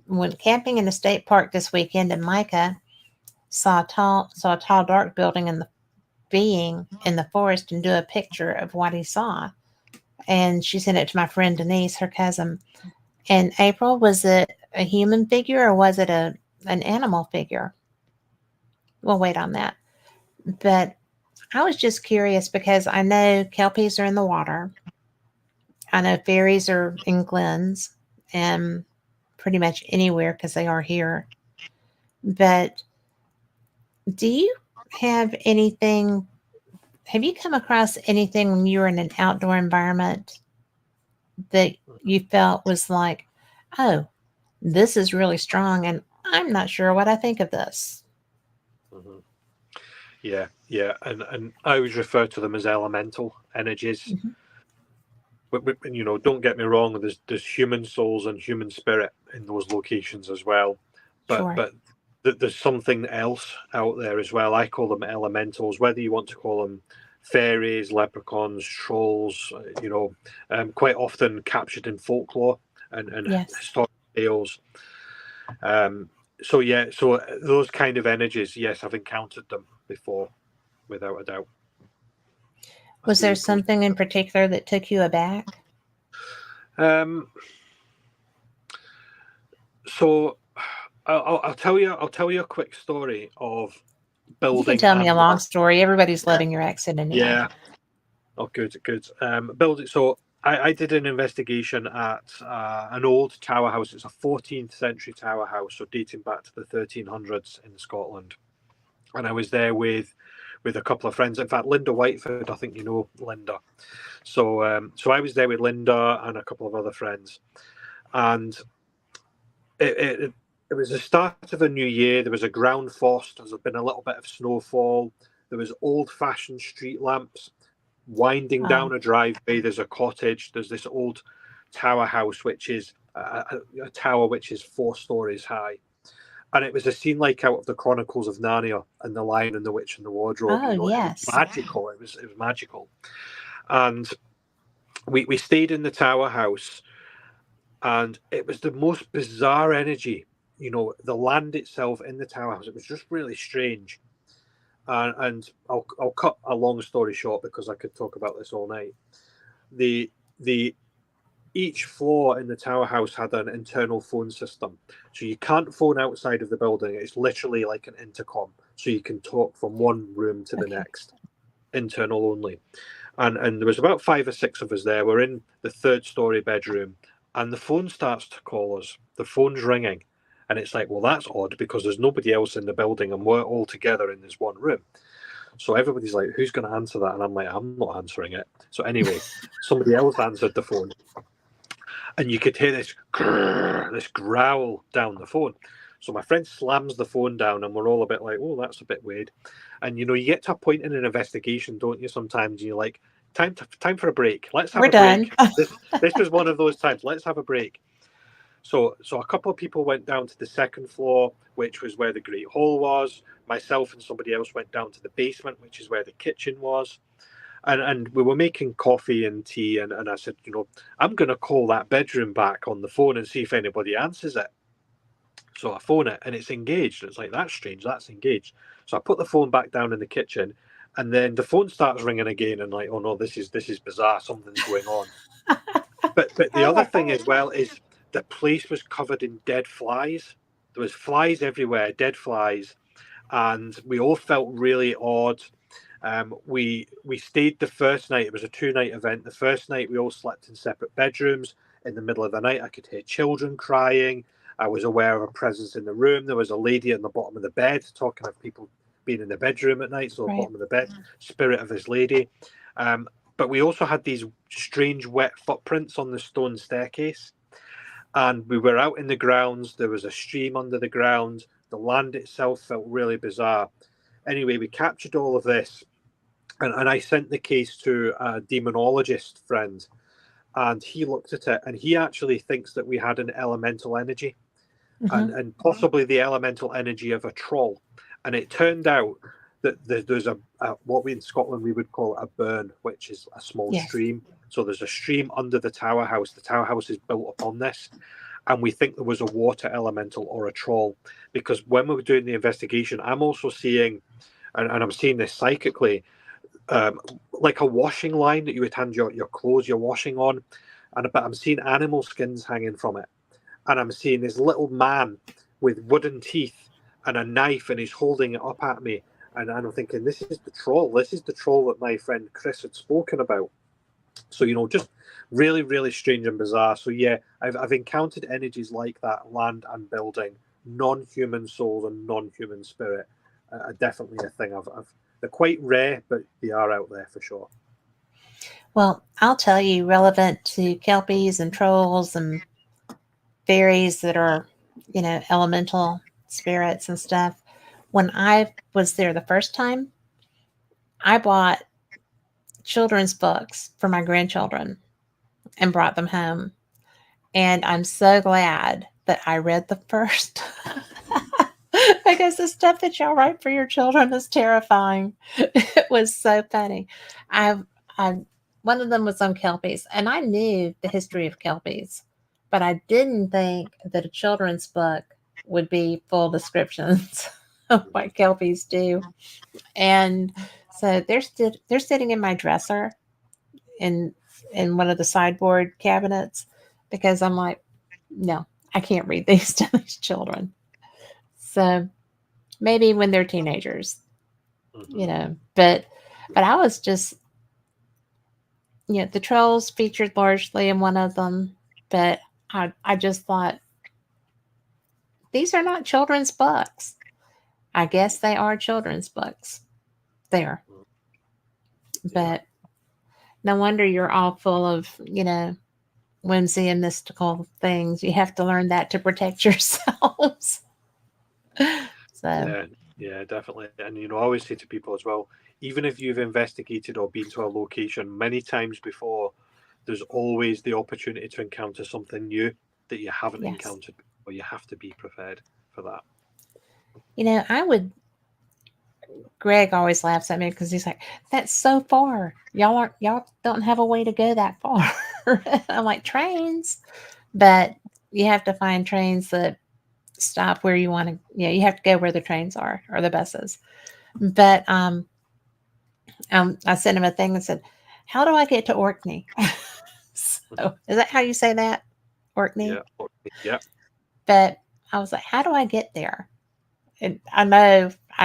went camping in a state park this weekend, and Micah saw a tall, dark building in the being in the forest and do a picture of what he saw. And she sent it to my friend Denise, her cousin. And April, was it a human figure or was it an animal figure? We'll wait on that. But I was just curious because I know kelpies are in the water. I know fairies are in glens and pretty much anywhere because they are here. But do you have anything? Have you come across anything when you were in an outdoor environment that you felt was like, oh, this is really strong and I'm not sure what I think of this? Mm-hmm. Yeah, and I always refer to them as elemental energies. Mm-hmm. But don't get me wrong. There's human souls and human spirit in those locations as well. But Sure. but there's something else out there as well. I call them elementals. Whether you want to call them fairies, leprechauns, trolls, quite often captured in folklore and Yes. historic tales. So those kind of energies, yes, I've encountered them before, without a doubt. Was there something in particular that took you aback? So I'll tell you a quick story of building. You can tell me a long story. Everybody's loving your accent anyway. Yeah. Oh, good. Building. So I did an investigation at an old tower house. It's a 14th century tower house, so dating back to the 1300s in Scotland. And I was there with a couple of friends. In fact, Linda Whiteford, I think you know Linda. So I was there with Linda and a couple of other friends, and it was the start of a new year. There was a ground frost. There's been a little bit of snowfall. There was old-fashioned street lamps winding down a driveway. There's a cottage. There's this old tower house, which is a tower which is 4 stories high. And it was a scene like out of the Chronicles of Narnia and The Lion and the Witch and the Wardrobe. Oh, yes. It was magical. It was magical. And we stayed in the tower house, and it was the most bizarre energy. The land itself in the tower house, it was just really strange. And I'll cut a long story short because I could talk about this all night. Each floor in the tower house had an internal phone system, so you can't phone outside of the building. It's literally like an intercom, so you can talk from one room to the next, internal only. And there was about 5 or 6 of us there. We're in the 3rd story bedroom, and the phone starts to call us. The phone's ringing, and it's like, well, that's odd because there's nobody else in the building, and we're all together in this one room. So everybody's like, who's going to answer that? And I'm like, I'm not answering it. So anyway, somebody else answered the phone. And you could hear this growl down the phone. So my friend slams the phone down, and we're all a bit like, oh, that's a bit weird. And, you get to a point in an investigation, don't you, sometimes, and you're like, time for a break. Let's have a break. This was one of those times. Let's have a break. So a couple of people went down to the 2nd floor, which was where the Great Hall was. Myself and somebody else went down to the basement, which is where the kitchen was. And we were making coffee and tea, and I said, I'm going to call that bedroom back on the phone and see if anybody answers it. So I phone it, and it's engaged. It's like, that's strange, that's engaged. So I put the phone back down in the kitchen, and then the phone starts ringing again, and like, oh no, this is bizarre, something's going on. But the other thing as well is the place was covered in dead flies. There was flies everywhere, dead flies, and we all felt really odd. We stayed the first night. It was a 2-night event. The first night we all slept in separate bedrooms. In the middle of the night, I could hear children crying. I was aware of a presence in the room. There was a lady at the bottom of the bed, talking of people being in the bedroom at night, so the Right. bottom of the bed, spirit of this lady. But we also had these strange wet footprints on the stone staircase. And we were out in the grounds. There was a stream under the ground. The land itself felt really bizarre. Anyway, we captured all of this. And I sent the case to a demonologist friend. And he looked at it, and he actually thinks that we had an elemental energy. And possibly the elemental energy of a troll. And it turned out that there's a what we in Scotland we would call a burn, which is a small stream. So there's a stream under the tower house. The tower house is built upon this. And we think there was a water elemental or a troll. Because when we were doing the investigation, I'm also seeing, and I'm seeing this psychically, like a washing line that you would hand your clothes you're washing on. But I'm seeing animal skins hanging from it. And I'm seeing this little man with wooden teeth and a knife, and he's holding it up at me. And I'm thinking, this is the troll. This is the troll that my friend Chris had spoken about. So, just really, really strange and bizarre. So, yeah, I've encountered energies like that, land and building, non-human souls and non-human spirit are definitely a thing. They're quite rare, but they are out there for sure. Well, I'll tell you, relevant to kelpies and trolls and fairies that are, elemental spirits and stuff. When I was there the first time, I bought children's books for my grandchildren and brought them home. And I'm so glad that I read the first because the stuff that y'all write for your children is terrifying. It was so funny. I one of them was on kelpies, and I knew the history of kelpies, but I didn't think that a children's book would be full descriptions of what kelpies do. And so they're sitting in my dresser in one of the sideboard cabinets because I'm like, no, I can't read these to these children. So maybe when they're teenagers, but I was just, the trolls featured largely in one of them, but I just thought, these are not children's books. I guess they are children's books. There. But no wonder you're all full of, whimsy and mystical things. You have to learn that to protect yourselves. So yeah, definitely. And I always say to people as well, even if you've investigated or been to a location many times before, there's always the opportunity to encounter something new that you haven't encountered before. You have to be prepared for that. Greg always laughs at me because he's like, "That's so far. Y'all don't have a way to go that far." I'm like, trains, but you have to find trains that stop where you want to. You have to go where the trains are or the buses. But I sent him a thing that said, "How do I get to Orkney?" So is that how you say that, Orkney? Yeah, yeah. But I was like, "How do I get there?" And I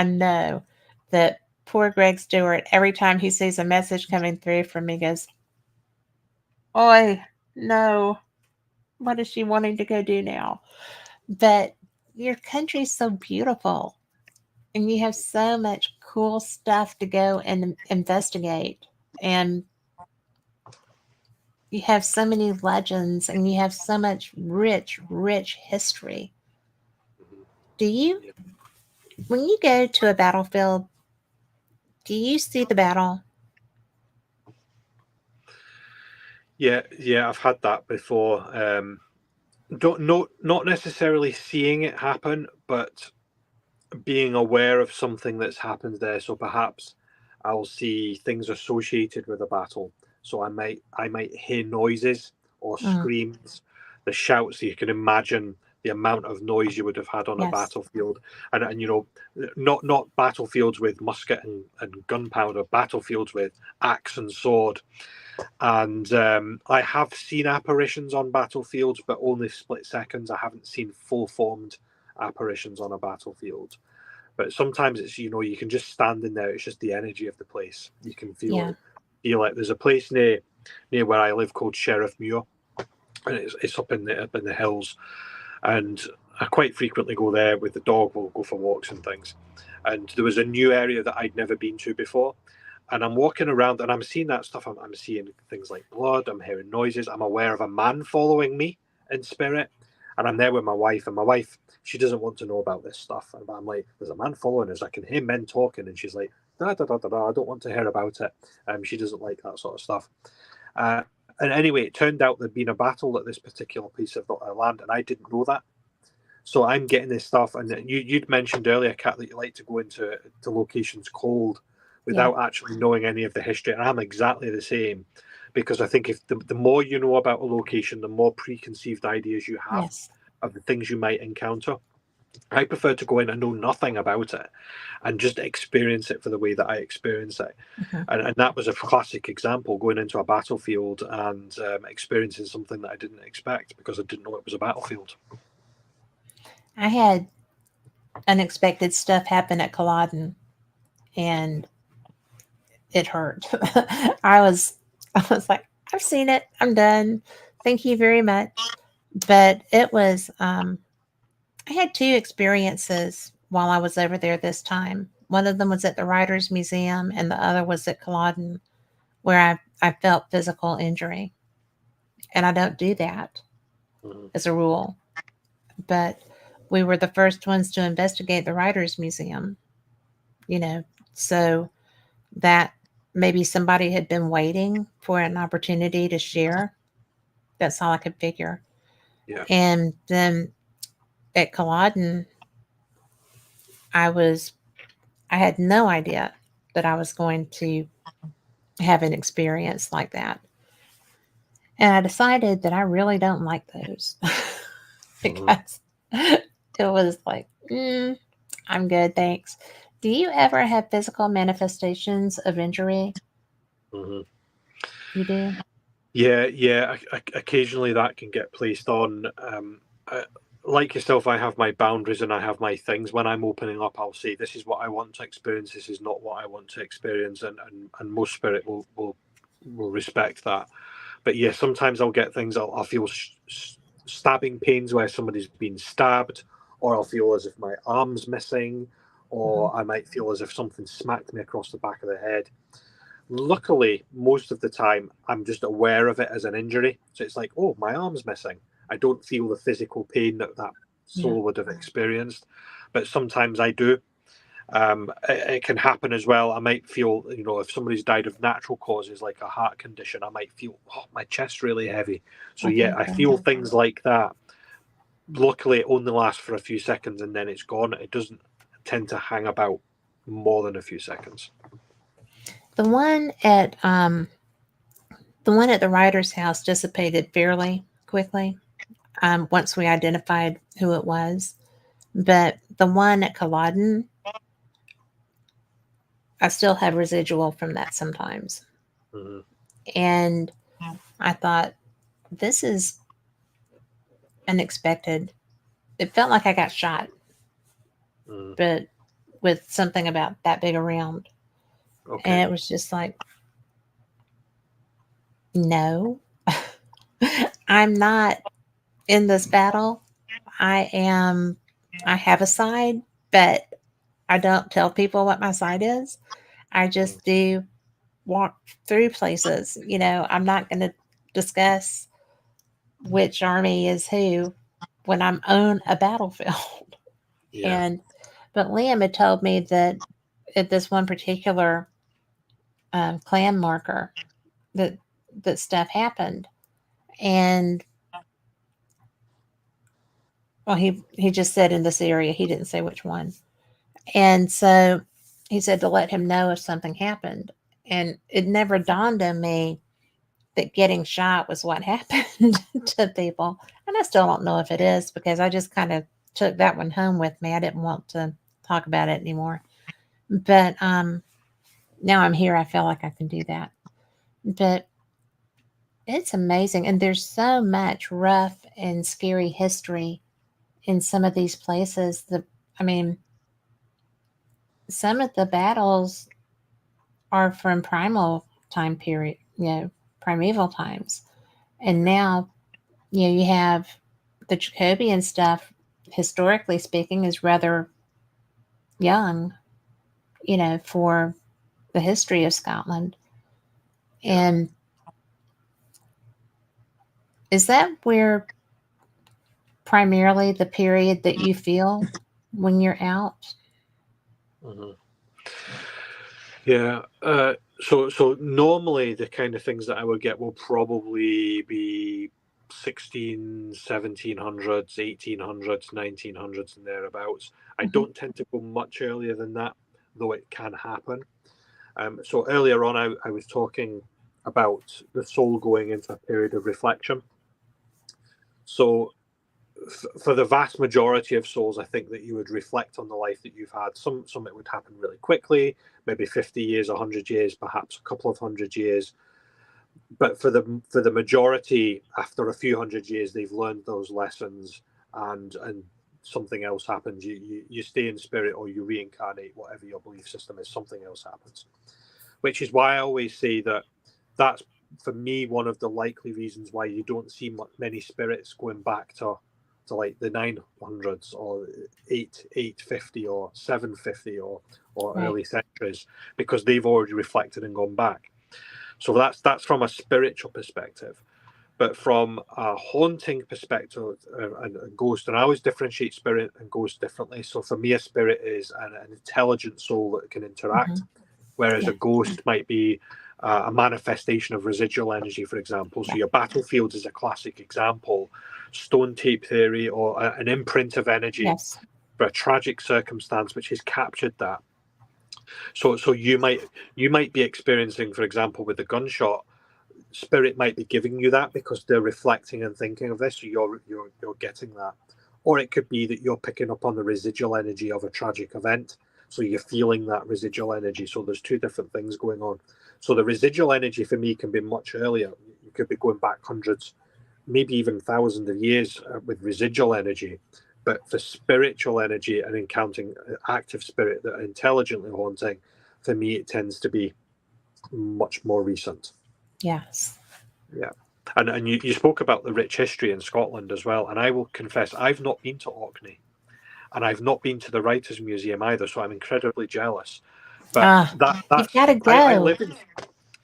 know that poor Greg Stewart, every time he sees a message coming through from me, goes, "Oi, no, what is she wanting to go do now?" But your country's so beautiful, and you have so much cool stuff to go and investigate, and you have so many legends, and you have so much rich history. Do you, when you go to a battlefield, do you see the battle? Yeah, I've had that before. Not necessarily seeing it happen, but being aware of something that's happened there. So perhaps I'll see things associated with a battle. So I might hear noises or screams, the shouts. So you can imagine the amount of noise you would have had on a battlefield, and not battlefields with musket and gunpowder, battlefields with axe and sword. And I have seen apparitions on battlefields, but only split seconds. I haven't seen full formed apparitions on a battlefield. But sometimes it's you can just stand in there. It's just the energy of the place. You can feel it. Feel it. There's a place near where I live called Sheriff Muir, and it's up in the hills. And I quite frequently go there with the dog. We'll go for walks and things. And there was a new area that I'd never been to before. And I'm walking around and I'm seeing that stuff. I'm seeing things like blood. I'm hearing noises. I'm aware of a man following me in spirit. And I'm there with my wife. And my wife, she doesn't want to know about this stuff. And I'm like, there's a man following us. I can hear men talking. And she's like, da, da, da, da, da. I don't want to hear about it. She doesn't like that sort of stuff. And anyway, it turned out there'd been a battle at this particular piece of land. And I didn't know that. So I'm getting this stuff. And you'd mentioned earlier, Kat, that you like to go into locations cold without actually knowing any of the history. And I'm exactly the same, because I think if the more you know about a location, the more preconceived ideas you have of the things you might encounter. I prefer to go in and know nothing about it and just experience it for the way that I experience it. And that was a classic example, going into a battlefield and experiencing something that I didn't expect because I didn't know it was a battlefield. I had unexpected stuff happen at Culloden, and it hurt. I was like, I've seen it. I'm done. Thank you very much. But it was, I had 2 experiences while I was over there this time. One of them was at the Writers Museum, and the other was at Culloden, where I felt physical injury. And I don't do that as a rule. But we were the first ones to investigate the Writers Museum, so that maybe somebody had been waiting for an opportunity to share. That's all I could figure. Yeah. And then at Culloden, I had no idea that I was going to have an experience like that. And I decided that I really don't like those because it was like, I'm good, thanks. Do you ever have physical manifestations of injury? You do? Yeah. Occasionally that can get placed on. Like yourself, I have my boundaries and I have my things. When I'm opening up, I'll say, this is what I want to experience. This is not what I want to experience. And most spirit will respect that. But yeah, sometimes I'll get things, I'll feel stabbing pains where somebody's been stabbed, or I'll feel as if my arm's missing, or I might feel as if something smacked me across the back of the head. Luckily, most of the time, I'm just aware of it as an injury. So it's like, oh, my arm's missing. I don't feel the physical pain that soul would have experienced. But sometimes I do. It can happen as well. I might feel, if somebody's died of natural causes, like a heart condition, I might feel, my chest's really heavy. So I feel things like that. Luckily, it only lasts for a few seconds and then it's gone. It doesn't tend to hang about more than a few seconds. The one at the writer's house dissipated fairly quickly once we identified who it was. But the one at Culloden, I still have residual from that sometimes. And I thought, this is unexpected. It felt like I got shot, but with something about that big around. Okay. And it was just like, no, I'm not in this battle. I have a side, but I don't tell people what my side is. I just do walk through places. I'm not going to discuss which army is who when I'm on a battlefield. But Liam had told me that at this one particular clan marker that stuff happened. And well, he just said in this area, he didn't say which one. And so he said to let him know if something happened. And it never dawned on me that getting shot was what happened to people. And I still don't know if it is, because I just kind of took that one home with me. I didn't want to talk about it anymore. But now I'm here, I feel like I can do that. But it's amazing. And there's so much rough and scary history in some of these places. Some of the battles are from primal time period, primeval times. And now, you have the Jacobian stuff historically speaking, is rather young, for the history of Scotland. And is that where primarily the period that you feel when you're out? Mm-hmm. Yeah. So normally the kind of things that I would get will probably be 1700s, 1800s, 1900s, and thereabouts. I don't tend to go much earlier than that, though it can happen. So earlier on, I was talking about the soul going into a period of reflection. So for the vast majority of souls, I think that you would reflect on the life that you've had. Some it would happen really quickly, maybe 50 years, 100 years, perhaps a couple of 100 years. But for the majority, after a few 100 years, they've learned those lessons, and something else happens. You stay in spirit, or you reincarnate, whatever your belief system is. Something else happens, which is why I always say that that's, for me, one of the likely reasons why you don't see many spirits going back to like the 900s or 850 or 750 or Right. early centuries, because they've already reflected and gone back. So that's from a spiritual perspective. But from a haunting perspective and ghost, and I always differentiate spirit and ghost differently. So for me, a spirit is an intelligent soul that can interact, whereas a ghost might be a manifestation of residual energy, for example. So your battlefield is a classic example. Stone tape theory, or an imprint of energy for a tragic circumstance which has captured that. So you might be experiencing, for example, with the gunshot, spirit might be giving you that because they're reflecting and thinking of this, so you're getting that. Or it could be that you're picking up on the residual energy of a tragic event, so you're feeling that residual energy. So there's two different things going on. So the residual energy for me can be much earlier. You could be going back hundreds, maybe even thousands of years with residual energy. But for spiritual energy and encountering active spirit that are intelligently haunting, for me it tends to be much more recent. Yes. Yeah. And you spoke about the rich history in Scotland as well. And I will confess, I've not been to Orkney, and I've not been to the Writers' Museum either, so I'm incredibly jealous. But you've got to go. I live in,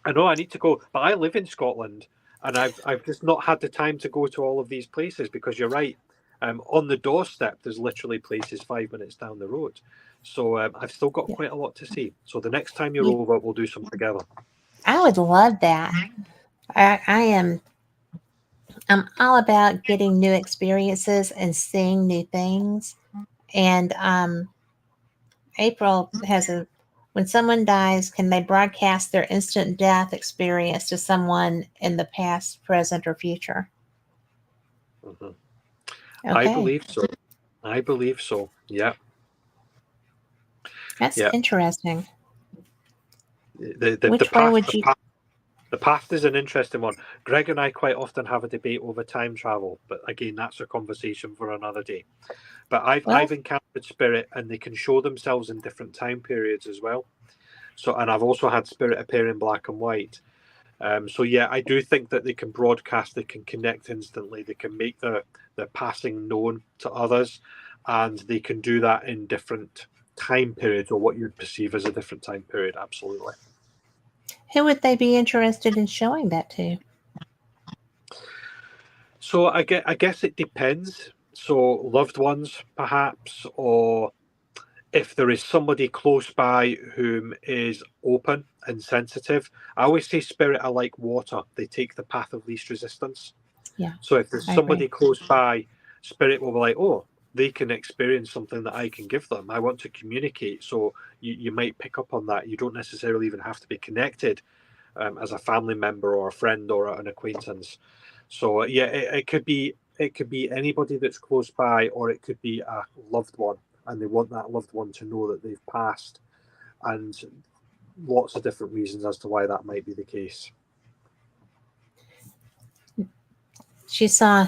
I know I need to go, but I live in Scotland, and I've just not had the time to go to all of these places, because you're right. On the doorstep, there's literally places 5 minutes down the road. So I've still got quite a lot to see. So the next time you're over, we'll do something together. I would love that. I'm all about getting new experiences and seeing new things. And April has when someone dies, can they broadcast their instant death experience to someone in the past, present, or future? Mm-hmm. Okay. I believe so. Yeah. That's interesting. Which way would you? The past is an interesting one. Greg and I quite often have a debate over time travel, but again, that's a conversation for another day. But I've encountered spirit, and they can show themselves in different time periods as well. So, and I've also had spirit appear in black and white. So yeah, I do think that they can broadcast, they can connect instantly, they can make their passing known to others, and they can do that in different time periods, or what you'd perceive as a different time period. Absolutely. Who would they be interested in showing that to? So I guess it depends. So loved ones, perhaps, or if there is somebody close by whom is open and sensitive. I always say spirit are like water. They take the path of least resistance. Yeah. So if there's somebody close by, spirit will be like, oh, they can experience something that I can give them. I want to communicate. So you might pick up on that. You don't necessarily even have to be connected as a family member or a friend or an acquaintance. So yeah, it could be anybody that's close by, or it could be a loved one, and they want that loved one to know that they've passed, and lots of different reasons as to why that might be the case. She saw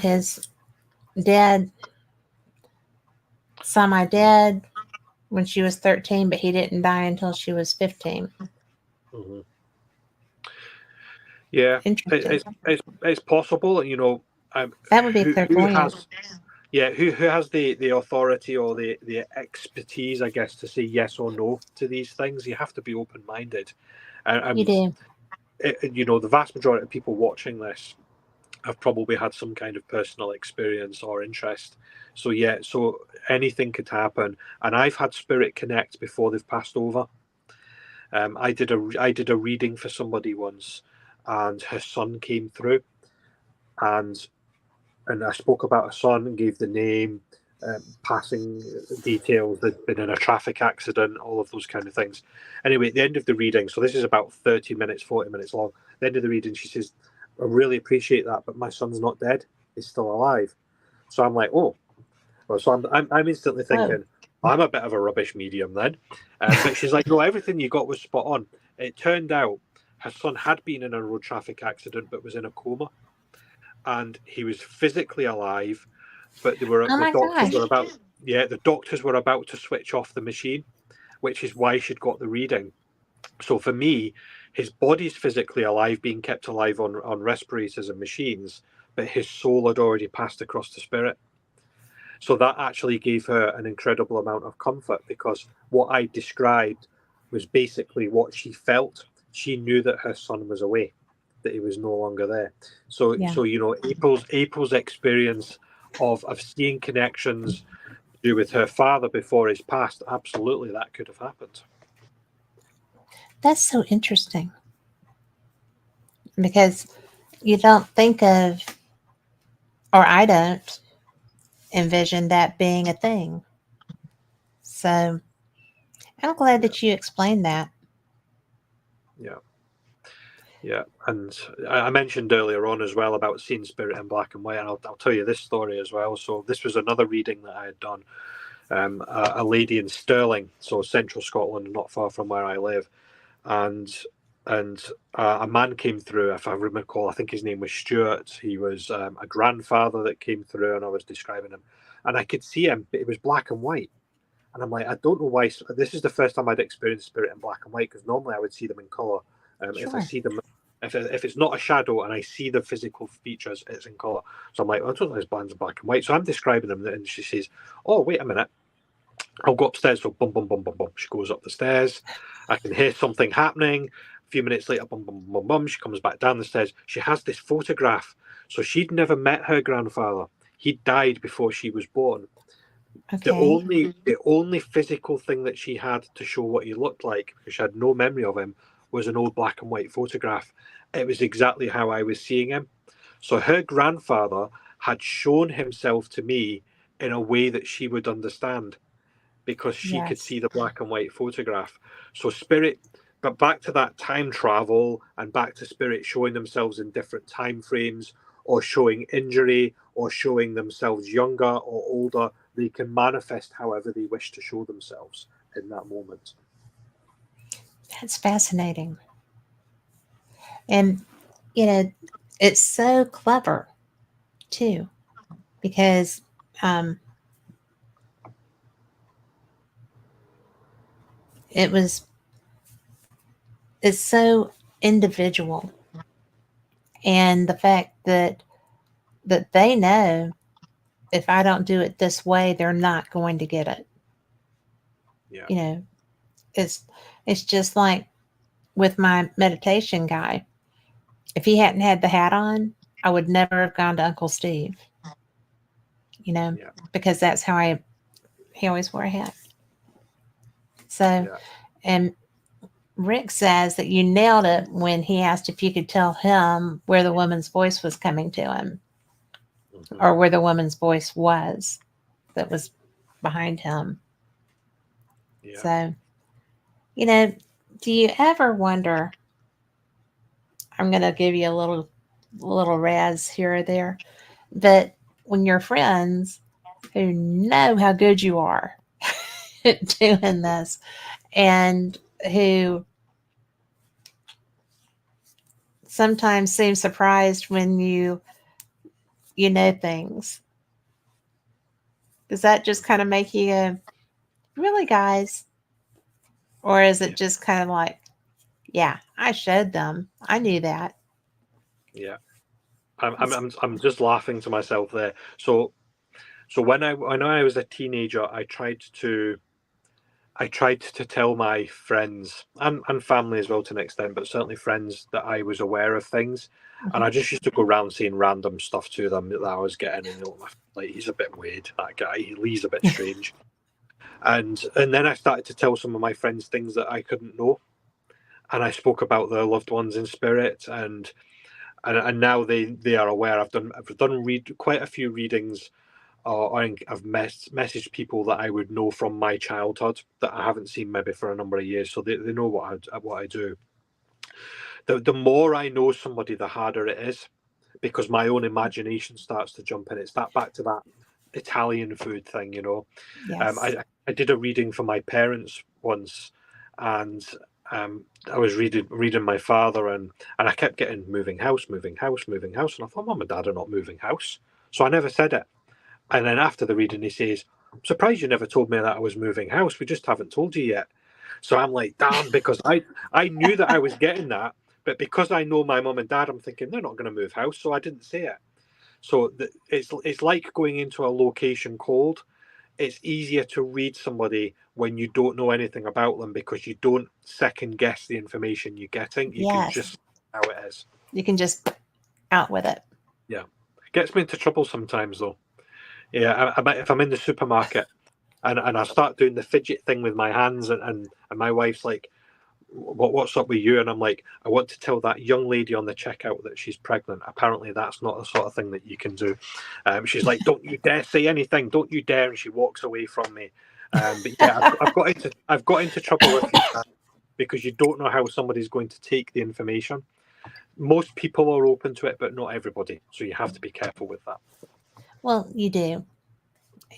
my dad when she was 13, but he didn't die until she was 15. Mm-hmm. Yeah, it's possible, you know. That would be clairvoyant. Yeah, who has the authority or the expertise, I guess, to say yes or no to these things? You have to be open minded, You and do. you know, the vast majority of people watching this have probably had some kind of personal experience or interest. So yeah, so anything could happen, and I've had spirit connect before they've passed over. I did a reading for somebody once, and her son came through, and I spoke about her son and gave the name, passing details. They'd been in a traffic accident, all of those kind of things. Anyway, at the end of the reading, so this is about 30 minutes, 40 minutes long. At the end of the reading, she says, "I really appreciate that, but my son's not dead; he's still alive." So I'm like, "Oh." Well, so I'm instantly Whoa. thinking, I'm a bit of a rubbish medium then. But she's like, no, everything you got was spot on. It turned out her son had been in a road traffic accident but was in a coma, and he was physically alive, but Oh the my doctors were gosh. about the doctors were about to switch off the machine, which is why she'd got the reading. So for me, his body's physically alive, being kept alive on respirators and machines, but his soul had already passed across to spirit. So that actually gave her an incredible amount of comfort, because what I described was basically what she felt. She knew that her son was away, that he was no longer there. So Yeah. so you know, April's experience of seeing connections to do with her father before his passed, absolutely that could have happened. That's so interesting because you don't think of, or I don't envision that being a thing. So I'm glad Yeah, that you explained that. yeah. Yeah, and I mentioned earlier on as well about seeing spirit in black and white, and I'll tell you this story as well. So this was another reading that I had done. A lady in Stirling, so central Scotland, not far from where I live, and a man came through. If I recall, I think his name was Stuart. He was a grandfather that came through, and I was describing him, and I could see him, but it was black and white. And I'm like, I don't know why. This is the first time I'd experienced spirit in black and white, because normally I would see them in color. If I Sure. see them, if it's not a shadow and I see the physical features, it's in color. So I'm like, I don't know, his band's black and white. So I'm describing them, and she says, "Oh, wait a minute. I'll go upstairs." So bum bum bum bum bum. She goes up the stairs. I can hear something happening. A few minutes later, bum bum bum bum. She comes back down the stairs. She has this photograph. So she'd never met her grandfather. He died before she was born. Okay. The only physical thing that she had to show what he looked like, because she had no memory of him, was an old black and white photograph. It was exactly how I was seeing him. So her grandfather had shown himself to me in a way that she would understand, because she could Yes. see the black and white photograph. So spirit, but back to that time travel and back to spirit showing themselves in different time frames, or showing injury, or showing themselves younger or older. They can manifest however they wish to show themselves in that moment. That's fascinating. And, you know, it's so clever too, because um, it was, it's so individual. And the fact that they know if I don't do it this way, they're not going to get it. Yeah, You know, it's it's just like with my meditation guy. If he hadn't had the hat on, I would never have gone to Uncle Steve, you know, yeah, because that's how he always wore a hat. So, yeah. and Rick says that you nailed it when he asked if you could tell him where the woman's voice was coming to him, Hmm. or where the woman's voice was that was behind him. Yeah. So, you know, do you ever wonder? I'm going to give you a little razz here or there, but when your friends who know how good you are at doing this, and who sometimes seem surprised when you know things, does that just kind of make you go, really, guys? Or is it Yeah, just kind of like, yeah, I showed them, I knew that? yeah. I'm just laughing to myself there. So So when I was a teenager, I tried to tell my friends and family as well to an extent, but certainly friends, that I was aware of things. And I just used to go around saying random stuff to them that I was getting, and like, he's a bit weird, that guy. He's a bit strange. And then I started to tell some of my friends things that I couldn't know, and I spoke about their loved ones in spirit, and now they are aware. I've done quite a few readings, or I've messaged people that I would know from my childhood that I haven't seen maybe for a number of years, so they know what I do. The more I know somebody, the harder it is, because my own imagination starts to jump in. It's back to that Italian food thing, you know. Yes. I did a reading for my parents once, and I was reading my father, and I kept getting moving house, moving house, moving house, and I thought, Mum and Dad are not moving house, so I never said it. And then after the reading, he says, "I'm surprised you never told me that I was moving house. We just haven't told you yet." So I'm like, damn, because I knew that I was getting that, but because I know my mum and dad, I'm thinking they're not going to move house, so I didn't say it. So it's like going into a location cold. It's easier to read somebody when you don't know anything about them, because you don't second guess the information you're getting. You can Yes. just how it is. You can just out with it. Yeah, gets me into trouble sometimes though. Yeah, if I'm in the supermarket and I start doing the fidget thing with my hands, and my wife's like, what's up with you? And I'm like, I want to tell that young lady on the checkout that she's pregnant. Apparently that's not the sort of thing that you can do. She's like, don't you dare say anything, don't you dare. And she walks away from me. But yeah, I've got into trouble a few times because you don't know how somebody's going to take the information. Most people are open to it, but not everybody. So you have to be careful with that. Well, you do.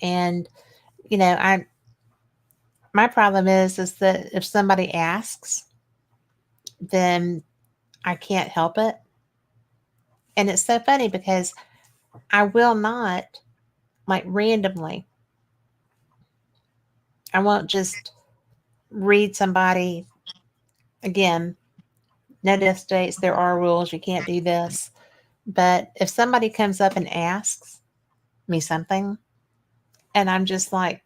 And, you know, my problem is that if somebody asks, then I can't help it. And it's so funny because I will not, like, randomly, I won't just read somebody again. No death states, there are rules, you can't do this. But if somebody comes up and asks me something, and I'm just like,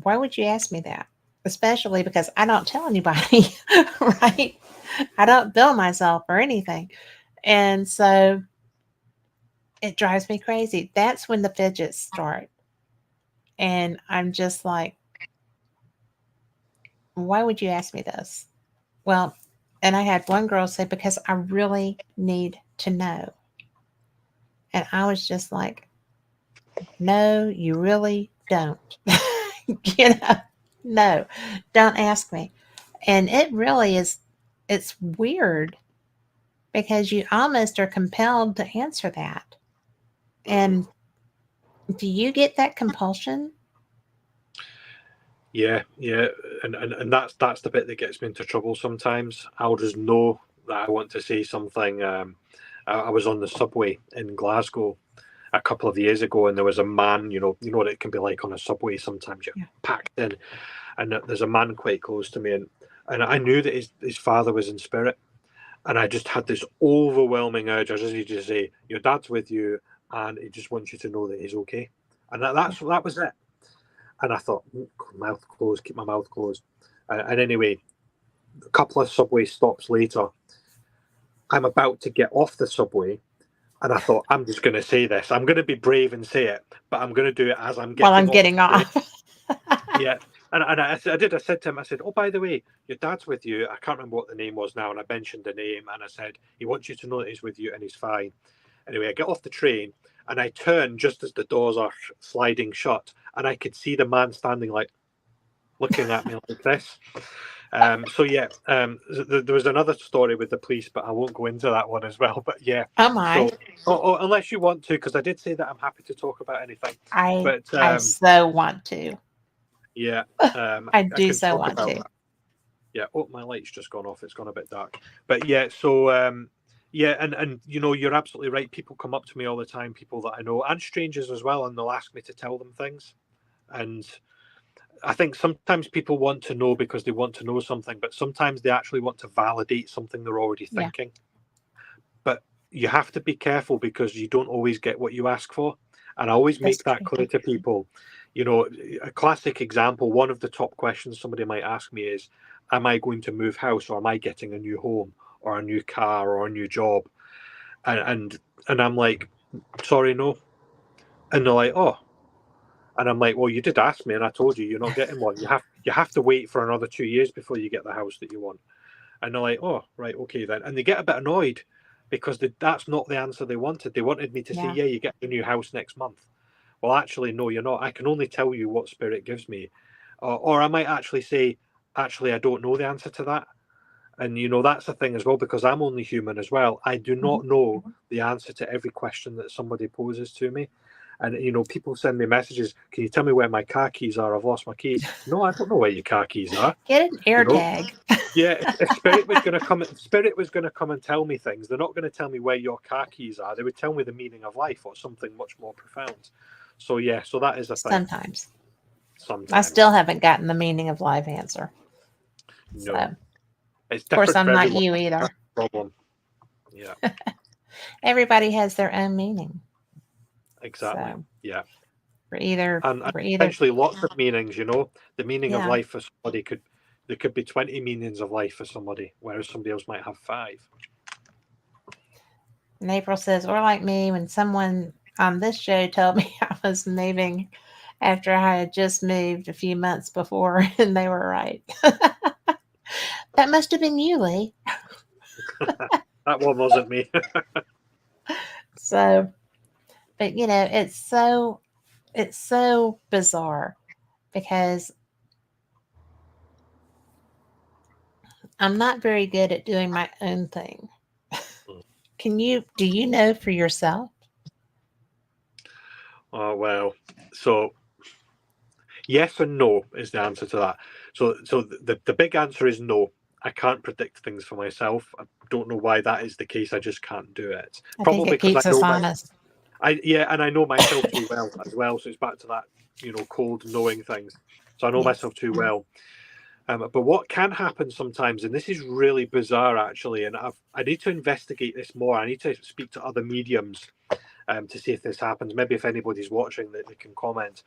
why would you ask me that? Especially because I don't tell anybody, right? I don't bill myself or anything. And so it drives me crazy. That's when the fidgets start. And I'm just like, why would you ask me this? Well, and I had one girl say, because I really need to know. And I was just like, no, you really don't. You know, no, don't ask me. And it really is, it's weird because you almost are compelled to answer that. And do you get that compulsion? Yeah, and that's the bit that gets me into trouble sometimes. I'll just know that I want to say something. I was on the subway in Glasgow a couple of years ago, and there was a man. You know what it can be like on a subway. Sometimes you're packed in, and there's a man quite close to me, and I knew that his father was in spirit, and I just had this overwhelming urge. I just need to say, "Your dad's with you, and he just wants you to know that he's okay." And that was it. And I thought, mouth closed, keep my mouth closed. And anyway, a couple of subway stops later, I'm about to get off the subway, and I thought, I'm just going to say this. I'm going to be brave and say it, but I'm going to do it as I'm getting While I'm off. getting off. Yeah. And I said to him, I said, oh, by the way, your dad's with you. I can't remember what the name was now. And I mentioned the name, and I said, he wants you to know that he's with you and he's fine. Anyway, I get off the train, and I turn just as the doors are sliding shut, and I could see the man standing like, looking at me like this. So yeah, there was another story with the police, but I won't go into that one as well. But yeah, Oh my. So unless you want to, because I did say that I'm happy to talk about anything. I so want to. Yeah, I do so want to. That. Yeah. Oh, my light's just gone off. It's gone a bit dark. But yeah, so yeah, and you know, you're absolutely right. People come up to me all the time, people that I know, and strangers as well, and they'll ask me to tell them things. And I think sometimes people want to know because they want to know something, but sometimes they actually want to validate something they're already thinking. Yeah. But you have to be careful because you don't always get what you ask for. And I always make That's that true. clear to people. You know, a classic example, one of the top questions somebody might ask me is, am I going to move house, or am I getting a new home or a new car or a new job? And I'm like, sorry, no. And they're like, oh. And I'm like, well, you did ask me, and I told you you're not getting one. You have to wait for another 2 years before you get the house that you want. And they're like, oh, right, okay then. And they get a bit annoyed because that's not the answer they wanted. They wanted me to say, Yeah. yeah, you get a new house next month. Well, actually, no, you're not. I can only tell you what spirit gives me. Or I might actually say, actually, I don't know the answer to that. And, you know, that's the thing as well, because I'm only human as well. I do not know the answer to every question that somebody poses to me. And, you know, people send me messages, can you tell me where my car keys are? I've lost my keys. No, I don't know where your car keys are. Get an air You know? tag. Yeah, if Spirit was going to come and tell me things, they're not going to tell me where your car keys are. They would tell me the meaning of life or something much more profound. So yeah, so that is a thing. Sometimes. Sometimes. I still haven't gotten the meaning of life answer. No. So, It's of course, different I'm for not everyone. you either. That's the problem. Yeah, Everybody has their own meaning. exactly. So, Yeah. we're either And potentially lots of meanings, you know. The meaning of Yeah. life for somebody there could be 20 meanings of life for somebody, whereas somebody else might have 5. And April says, or like me, when someone on this show told me I was moving after I had just moved a few months before, and they were right. That must have been you, Lee. That one wasn't me. So, but you know, it's so bizarre because I'm not very good at doing my own thing. Do you know for yourself? Oh well. So yes and no is the answer to that. So the big answer is no. I can't predict things for myself. I don't know why that is the case. I just can't do it. I think Probably it because I keeps us know honest. and I know myself too well as well. So it's back to that, you know, cold knowing things. So I know Yes. myself too well. But what can happen sometimes, and this is really bizarre actually, and I need to investigate this more. I need to speak to other mediums to see if this happens. Maybe if anybody's watching, that they can comment.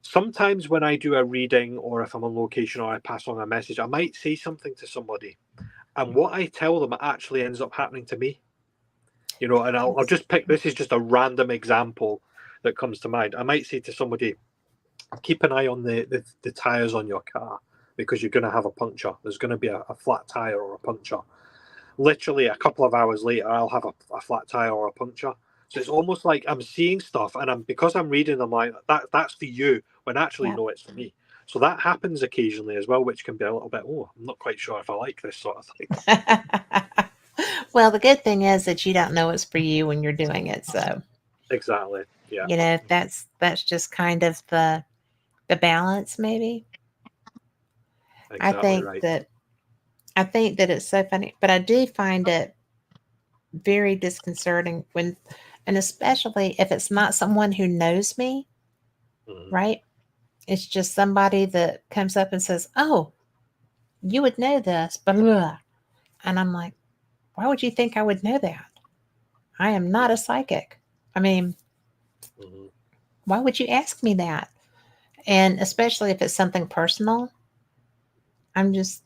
Sometimes when I do a reading, or if I'm on location, or I pass on a message, I might say something to somebody, and what I tell them actually ends up happening to me. You know, and I'll just pick. This is just a random example that comes to mind. I might say to somebody, keep an eye on the tires on your car, because you're going to have a puncture. There's going to be a flat tire or a puncture. Literally a couple of hours later, I'll have a flat tire or a puncture. So it's almost like I'm seeing stuff, and because I'm reading them like that's for you, when actually Yeah. no, it's for me. So that happens occasionally as well, which can be a little bit, oh, I'm not quite sure if I like this sort of thing. Well, the good thing is that you don't know it's for you when you're doing it. So, Exactly. Yeah. you know, that's just kind of the balance maybe. I Exactly think right. that I think that it's so funny, but I do find it very disconcerting when, and especially if it's not someone who knows me, Mhm. right? It's just somebody that comes up and says, "Oh, you would know this," blah, blah, blah. And I'm like, "Why would you think I would know that? I am not a psychic. I mean, Mhm. why would you ask me that?" And especially if it's something personal, I'm just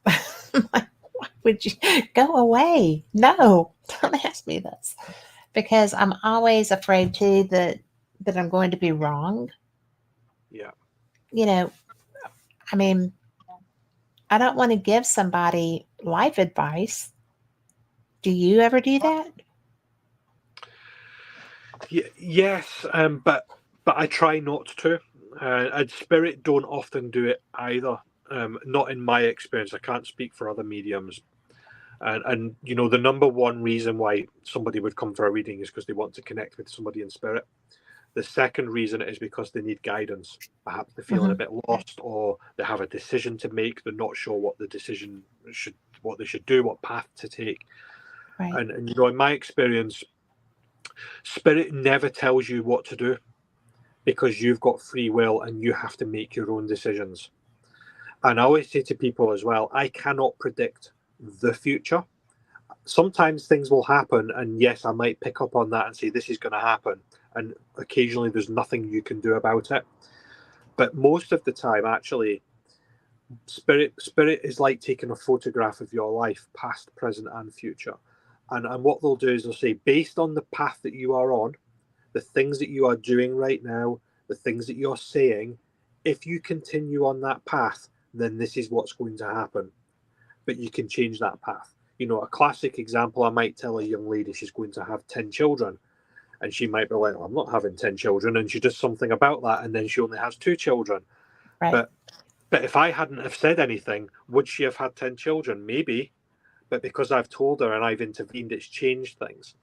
like, "Why would you go away? No, don't ask me this." Because I'm always afraid too that I'm going to be wrong. Yeah. You know, I mean, I don't want to give somebody life advice. Do you ever do that? Yes, but I try not to. And spirit don't often do it either. Not in my experience. I can't speak for other mediums. And you know, the number one reason why somebody would come for a reading is because they want to connect with somebody in spirit. The second reason is because they need guidance. Perhaps they're feeling a bit lost, or they have a decision to make. They're not sure what what they should do, what path to take. Right. And you know, in my experience, spirit never tells you what to do, because you've got free will and you have to make your own decisions. And I always say to people as well, I cannot predict the future. Sometimes things will happen, and yes, I might pick up on that and say this is going to happen, and occasionally there's nothing you can do about it. But most of the time, actually, spirit is like taking a photograph of your life, past, present, and future. And what they'll do is they'll say, based on the path that you are on, the things that you are doing right now, the things that you're saying, if you continue on that path, then this is what's going to happen. But you can change that path. You know, a classic example, I might tell a young lady she's going to have 10 children. And she might be like, well, I'm not having 10 children. And she does something about that. And then she only has 2 children. Right. But if I hadn't have said anything, would she have had 10 children? Maybe. But because I've told her and I've intervened, it's changed things.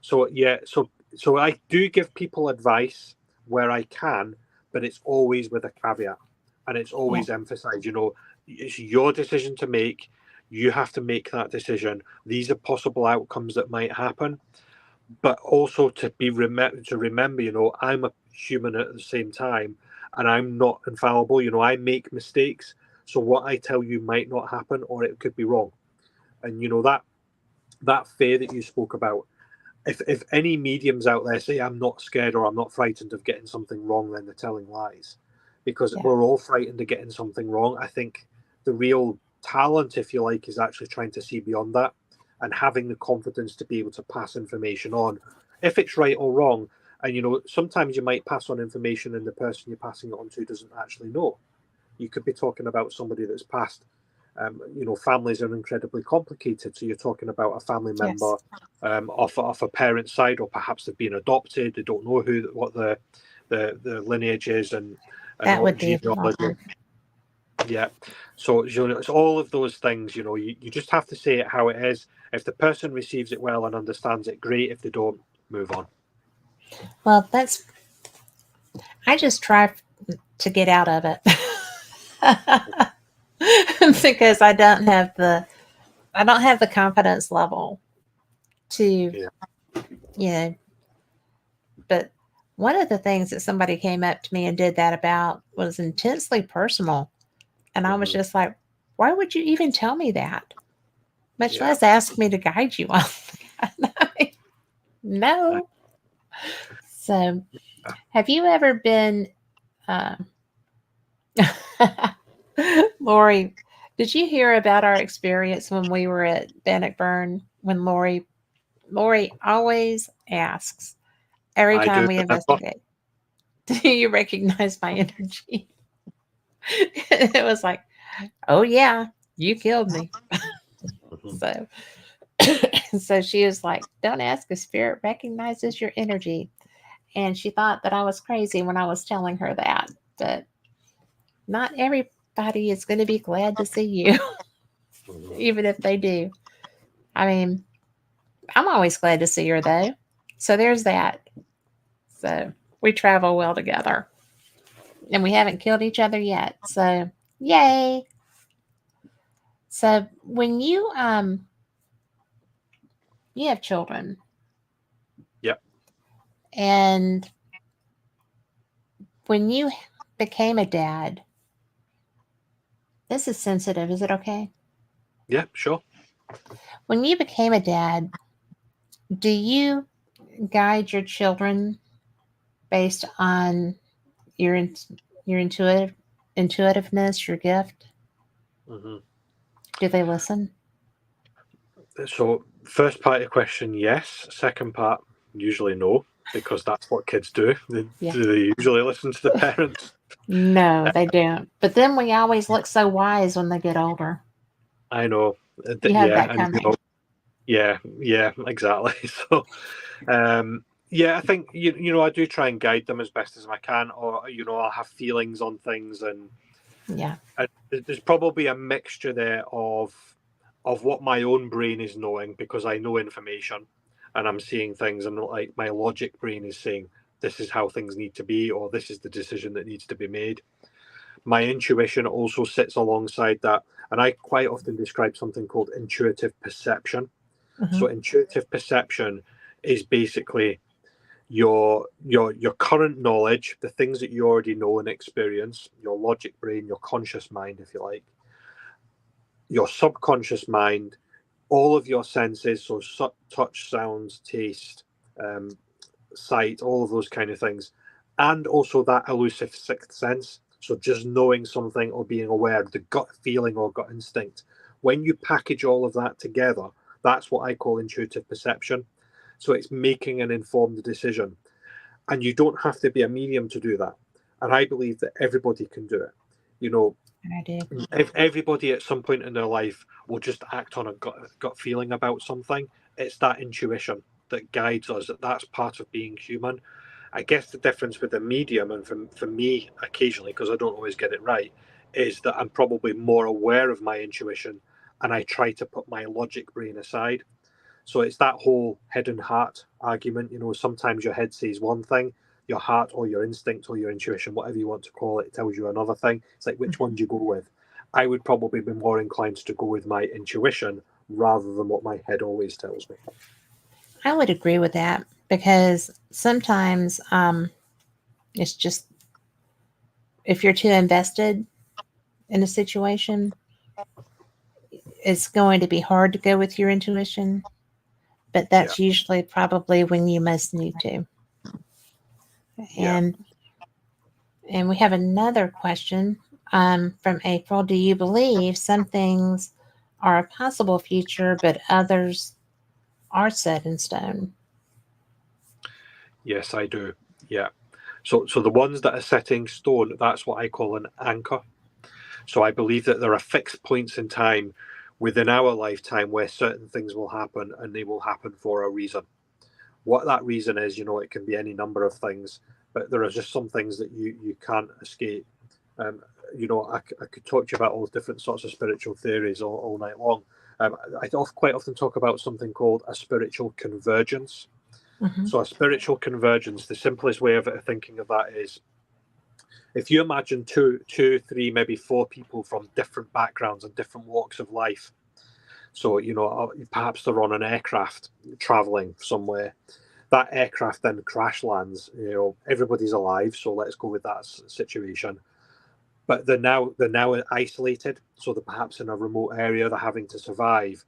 So, yeah, so I do give people advice where I can, but it's always with a caveat. And it's always emphasized, you know, it's your decision to make. You have to make that decision. These are possible outcomes that might happen. But also to remember, you know, I'm a human at the same time, and I'm not infallible. You know, I make mistakes. So what I tell you might not happen, or it could be wrong. And you know, that fear that you spoke about. If any mediums out there say I'm not scared or I'm not frightened of getting something wrong, then they're telling lies, because we're all frightened of getting something wrong. I think the real talent, if you like, is actually trying to see beyond that and having the confidence to be able to pass information on, if it's right or wrong. And you know, sometimes you might pass on information and the person you're passing it on to doesn't actually know. You could be talking about somebody that's passed. You know, families are incredibly complicated. So you're talking about a family member off a parent's side, or perhaps they've been adopted. They don't know what the lineage is, and That would be genealogy. hard. Yeah. So, you know, it's all of those things. You know, you just have to say it how it is. If the person receives it well and understands it, great. If they don't, move on. Well, I just try to get out of it. Because I don't have the confidence level to, you know, but one of the things that somebody came up to me and did that about was intensely personal. And I was just like, why would you even tell me that? Much less ask me to guide you on that. No. So, have you ever been, Lori, did you hear about our experience when we were at Bannockburn when Lori always asks every time we investigate, do you recognize my energy? It was like, oh yeah, you killed me. So so she was like, don't ask if spirit recognizes your energy. And she thought that I was crazy when I was telling her that. But not everybody is going to be glad to see you, even if they do. I mean, I'm always glad to see her, though. So there's that. So we travel well together. And we haven't killed each other yet. So, yay. So when you have children. Yep. And when you became a dad, this is sensitive. Is it okay? Yeah, sure. When you became a dad, do you guide your children based on your intuitiveness, your gift? Do they listen? So, first part of the question, yes. Second part, usually no, because that's what kids do. Do they usually listen to the parents? No, they don't. But then we always look so wise when they get older. I know. You had that coming. Yeah, exactly. So, I think you know, I do try and guide them as best as I can, or you know, I'll have feelings on things, and there's probably a mixture there of what my own brain is knowing, because I know information and I'm seeing things, and like my logic brain is saying this is how things need to be, or this is the decision that needs to be made. My intuition also sits alongside that, and I quite often describe something called intuitive perception. So intuitive perception is basically your current knowledge, the things that you already know and experience, your logic brain, your conscious mind, if you like, your subconscious mind, all of your senses, so touch, sounds, taste, sight, all of those kind of things, and also that elusive sixth sense. So just knowing something or being aware, the gut feeling or gut instinct. When you package all of that together, that's what I call intuitive perception. So it's making an informed decision. And you don't have to be a medium to do that. And I believe that everybody can do it. You know, I do. if everybody at some point in their life will just act on a gut feeling about something, it's that intuition that guides us. That's part of being human. I guess the difference with the medium, and for me occasionally, because I don't always get it right, is that I'm probably more aware of my intuition and I try to put my logic brain aside. So it's that whole head and heart argument. You know, sometimes your head says one thing, your heart or your instinct or your intuition, whatever you want to call it, tells you another thing. It's like, which one do you go with? I would probably be more inclined to go with my intuition rather than what my head always tells me. I would agree with that because sometimes it's just if you're too invested in a situation, it's going to be hard to go with your intuition. But that's usually probably when you most need to. Yeah. And we have another question from April. Do you believe some things are a possible future, but others are set in stone? Yes, I do. Yeah. So the ones that are setting stone, that's what I call an anchor. So I believe that there are fixed points in time within our lifetime where certain things will happen and they will happen for a reason. What that reason is, you know, it can be any number of things, but there are just some things that you can't escape. You know, I could talk to you about all different sorts of spiritual theories all night long. I quite often talk about something called a spiritual convergence. Mm-hmm. So a spiritual convergence, the simplest way of thinking of that is if you imagine two, three, maybe four people from different backgrounds and different walks of life. So, you know, perhaps they're on an aircraft traveling somewhere. That aircraft then crash lands. You know, everybody's alive, so let's go with that situation. But they're now isolated, so they're perhaps in a remote area. They're having to survive.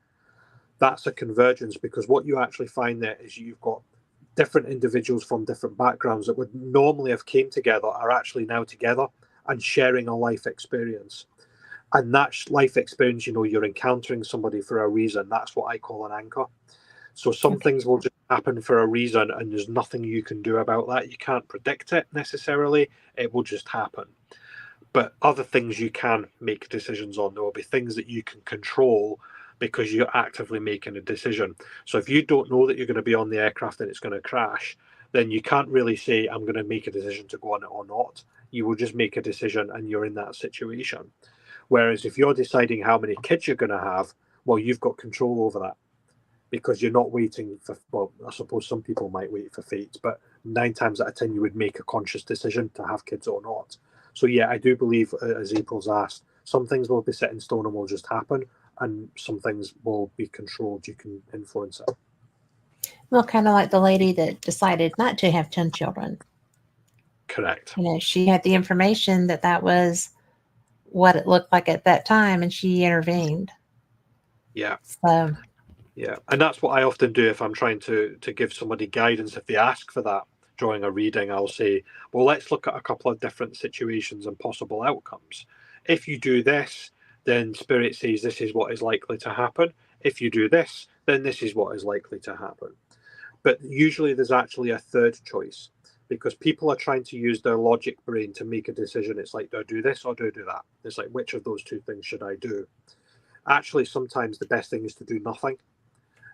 That's a convergence because what you actually find there is you've got different individuals from different backgrounds that would normally have came together are actually now together and sharing a life experience. And that life experience, you know, you're encountering somebody for a reason. That's what I call an anchor. So some things will just happen for a reason, and there's nothing you can do about that. You can't predict it necessarily. It will just happen. But other things you can make decisions on. There will be things that you can control because you're actively making a decision. So if you don't know that you're going to be on the aircraft and it's going to crash, then you can't really say, I'm going to make a decision to go on it or not. You will just make a decision and you're in that situation. Whereas if you're deciding how many kids you're going to have, well, you've got control over that because you're not waiting for, well, I suppose some people might wait for fate, but 9 times out of 10, you would make a conscious decision to have kids or not. So, yeah, I do believe, as April's asked, some things will be set in stone and will just happen, and some things will be controlled. You can influence it. Well, kind of like the lady that decided not to have 10 children. Correct. You know, she had the information that that was what it looked like at that time, and she intervened. Yeah. So, yeah. And that's what I often do if I'm trying to give somebody guidance. If they ask for that during a reading, I'll say, well, let's look at a couple of different situations and possible outcomes. If you do this, then Spirit says this is what is likely to happen. If you do this, then this is what is likely to happen. But usually there's actually a third choice because people are trying to use their logic brain to make a decision. It's like, do I do this or do I do that? It's like, which of those two things should I do? Actually, sometimes the best thing is to do nothing.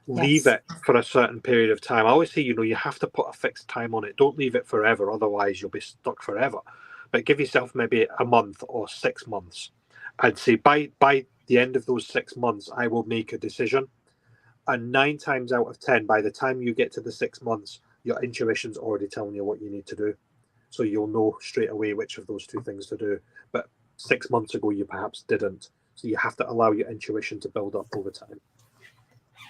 Leave yes. it for a certain period of time. I always say, you know, you have to put a fixed time on it. Don't leave it forever, otherwise you'll be stuck forever. But give yourself maybe a month or 6 months. I'd say by the end of those 6 months, I will make a decision. And 9 times out of 10, by the time you get to the 6 months, your intuition's already telling you what you need to do. So you'll know straight away which of those two things to do. But 6 months ago, you perhaps didn't. So you have to allow your intuition to build up over time.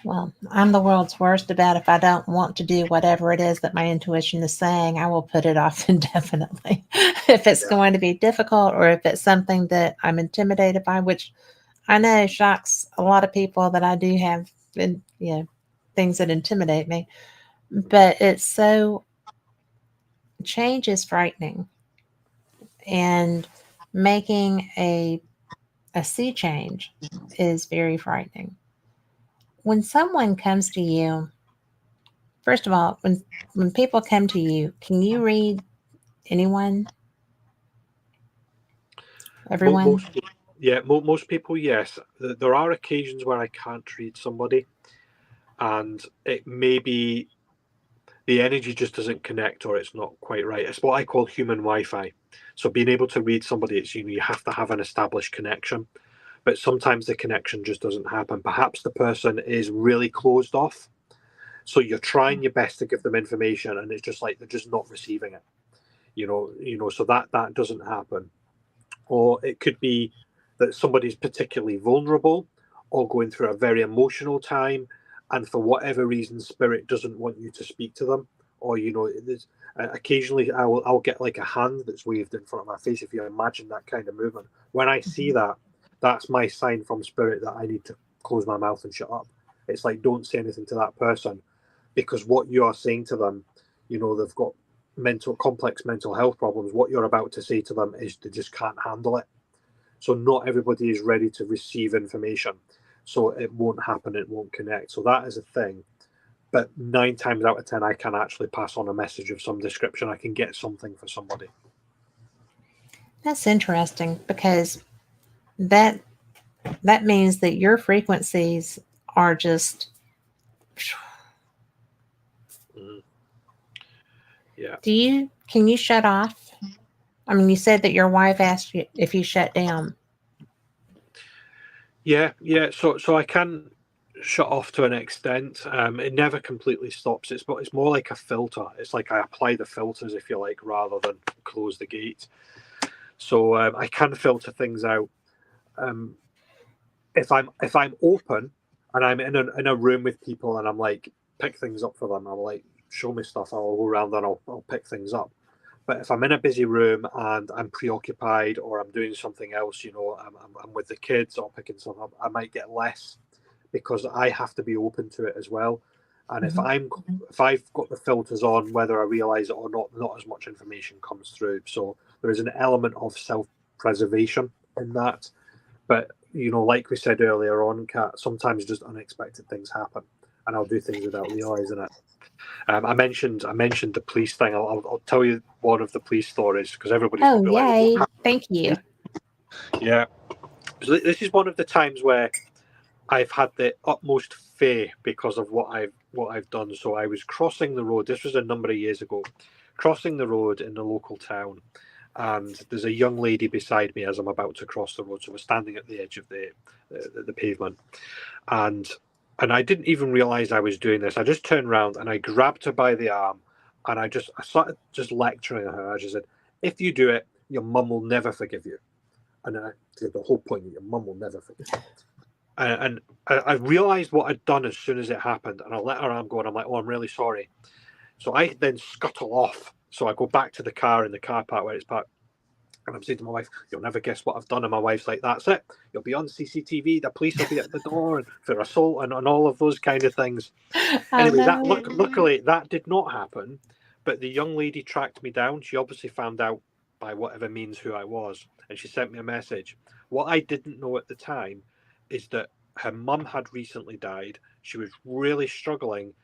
Well, I'm the world's worst about if I don't want to do whatever it is that my intuition is saying, I will put it off indefinitely. If it's going to be difficult or if it's something that I'm intimidated by, which I know shocks a lot of people that I do have, things that intimidate me. But it's so change is frightening, and making a sea change is very frightening. When someone comes to you, first of all, when people come to you, can you read anyone, everyone? Most, yeah, most people, yes. There are occasions where I can't read somebody, and it may be the energy just doesn't connect or it's not quite right. It's what I call human Wi-Fi. So being able to read somebody, it's you have to have an established connection, but sometimes the connection just doesn't happen. Perhaps the person is really closed off, so you're trying your best to give them information, and it's just like they're just not receiving it. So that doesn't happen. Or it could be that somebody's particularly vulnerable or going through a very emotional time, and for whatever reason spirit doesn't want you to speak to them. Or there's occasionally I'll get like a hand that's waved in front of my face. If you imagine that kind of movement, when I see that, that's my sign from spirit that I need to close my mouth and shut up. It's like, don't say anything to that person, because what you are saying to them, they've got complex mental health problems. What you're about to say to them is they just can't handle it. So not everybody is ready to receive information, so it won't happen, it won't connect. So that is a thing. But 9 times out of 10 I can actually pass on a message of some description. I can get something for somebody. That's interesting, because that means that your frequencies are just. Yeah. Can you shut off? I mean, you said that your wife asked you if you shut down. Yeah. So I can shut off to an extent. It never completely stops. It's more like a filter. It's like I apply the filters, if you like, rather than close the gate. So I can filter things out. If I'm open and I'm in a room with people and I'm like, pick things up for them, I'm like, show me stuff, I'll go around and I'll pick things up. But if I'm in a busy room and I'm preoccupied or I'm doing something else, I'm with the kids or picking something up, I might get less, because I have to be open to it as well. And if I've got the filters on, whether I realize it or not as much information comes through. So there is an element of self-preservation in that. But like we said earlier on, Kat, sometimes just unexpected things happen, and I'll do things without realizing it. I mentioned the police thing. I'll tell you one of the police stories, because everybody's Oh, going to be yay. like, Thank you. yeah. So this is one of the times where I've had the utmost fear because of what I've done. So I was crossing the road. This was a number of years ago, crossing the road in the local town, and there's a young lady beside me as I'm about to cross the road. So we're standing at the edge of the pavement, and I didn't even realize I was doing this. I just turned around and I grabbed her by the arm, and I started just lecturing her. I just said, "If you do it, your mum will never forgive you." And I said, the whole point, your mum will never forgive you. And I realized what I'd done as soon as it happened, and I let her arm go, and I'm like, "Oh, I'm really sorry." So I then scuttle off. So I go back to the car in the car park where it's parked, and I'm saying to my wife, "You'll never guess what I've done." And my wife's like, "That's it. You'll be on CCTV. The police will be at the door and for assault and all of those kind of things." Anyway, luckily that did not happen. But the young lady tracked me down. She obviously found out by whatever means who I was, and she sent me a message. What I didn't know at the time is that her mum had recently died. She was really struggling,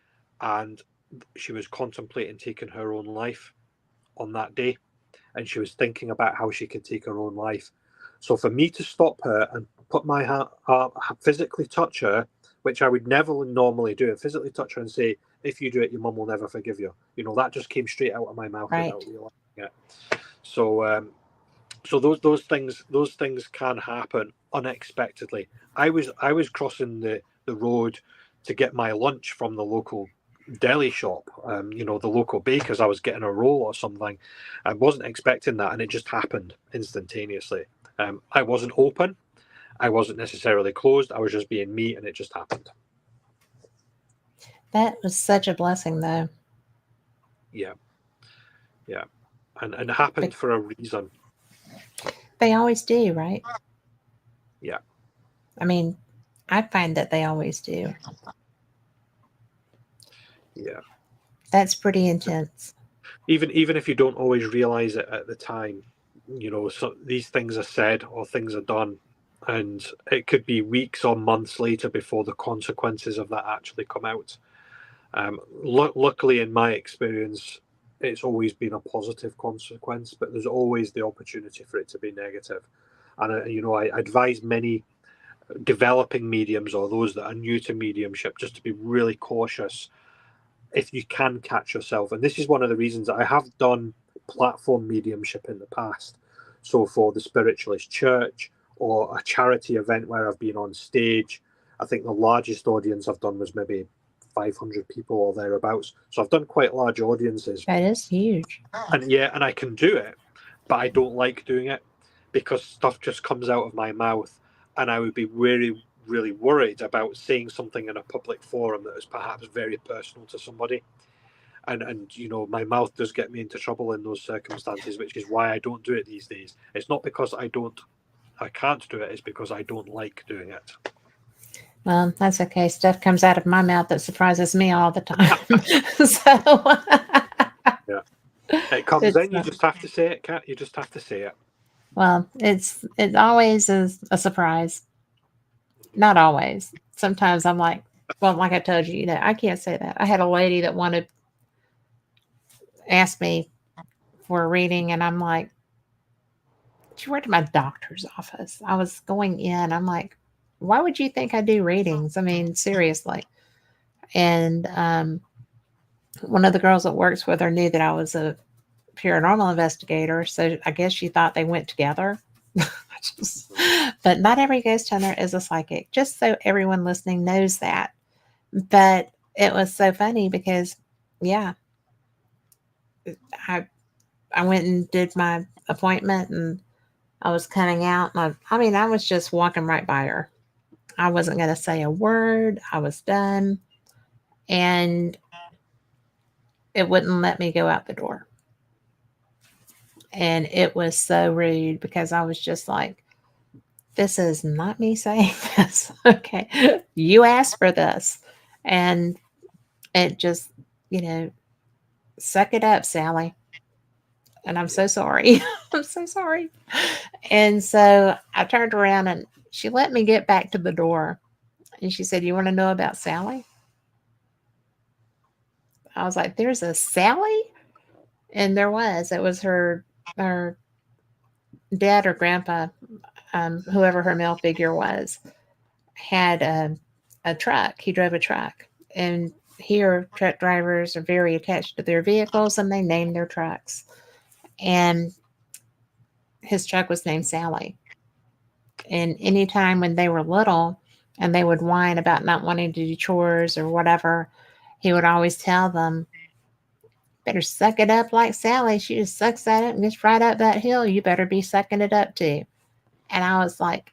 and she was contemplating taking her own life on that day, and she was thinking about how she could take her own life. So for me to stop her and put my hand, physically touch her, which I would never normally do, and physically touch her and say, "If you do it, your mum will never forgive you." That just came straight out of my mouth without realizing it. So, so those things can happen unexpectedly. I was crossing the road to get my lunch from the local deli shop, the local bakers. I was getting a roll or something. I wasn't expecting that, and it just happened instantaneously. I wasn't open. I wasn't necessarily closed. I was just being me, and it just happened. That was such a blessing, though. Yeah, and it happened for a reason. They always do, right? Yeah. I mean, I find that they always do. Yeah. That's pretty intense. even if you don't always realize it at the time, so these things are said or things are done, and it could be weeks or months later before the consequences of that actually come out. Luckily, in my experience, it's always been a positive consequence, but there's always the opportunity for it to be negative. And I advise many developing mediums or those that are new to mediumship just to be really cautious if you can catch yourself. And this is one of the reasons I have done platform mediumship in the past. So for the Spiritualist Church or a charity event where I've been on stage, I think the largest audience I've done was maybe 500 people or thereabouts. So I've done quite large audiences. That is huge. And I can do it, but I don't like doing it because stuff just comes out of my mouth, and I would be really, really worried about saying something in a public forum that is perhaps very personal to somebody. And my mouth does get me into trouble in those circumstances, which is why I don't do it these days. It's not because I can't do it, it's because I don't like doing it. Well, that's okay. Stuff comes out of my mouth that surprises me all the time. So yeah, it comes in. You just have to say it, Kat. You just have to say it. Well, it always is a surprise. Not always. Sometimes I'm like, well, like I told you, I can't say that. I had a lady that asked me for a reading, and I'm like, she worked at my doctor's office. I was going in. I'm like, why would you think I do readings? I mean, seriously. And one of the girls that works with her knew that I was a paranormal investigator, so I guess she thought they went together. But not every ghost hunter is a psychic, just so everyone listening knows that. But it was so funny because, yeah, I went and did my appointment, and I was coming out, and I was just walking right by her. I wasn't going to say a word. I was done, and it wouldn't let me go out the door. And it was so rude because I was just like, this is not me saying this. Okay. You asked for this. And it just, suck it up, Sally. And I'm so sorry. I'm so sorry. And so I turned around and she let me get back to the door. And she said, "You want to know about Sally?" I was like, "There's a Sally?" And there was. It was her dad or grandpa, whoever her male figure was, had a truck. He drove a truck. And here, truck drivers are very attached to their vehicles and they name their trucks. And his truck was named Sally. And anytime when they were little and they would whine about not wanting to do chores or whatever, he would always tell them, "Better suck it up like Sally. She just sucks at it and gets right up that hill. You better be sucking it up too." And I was like,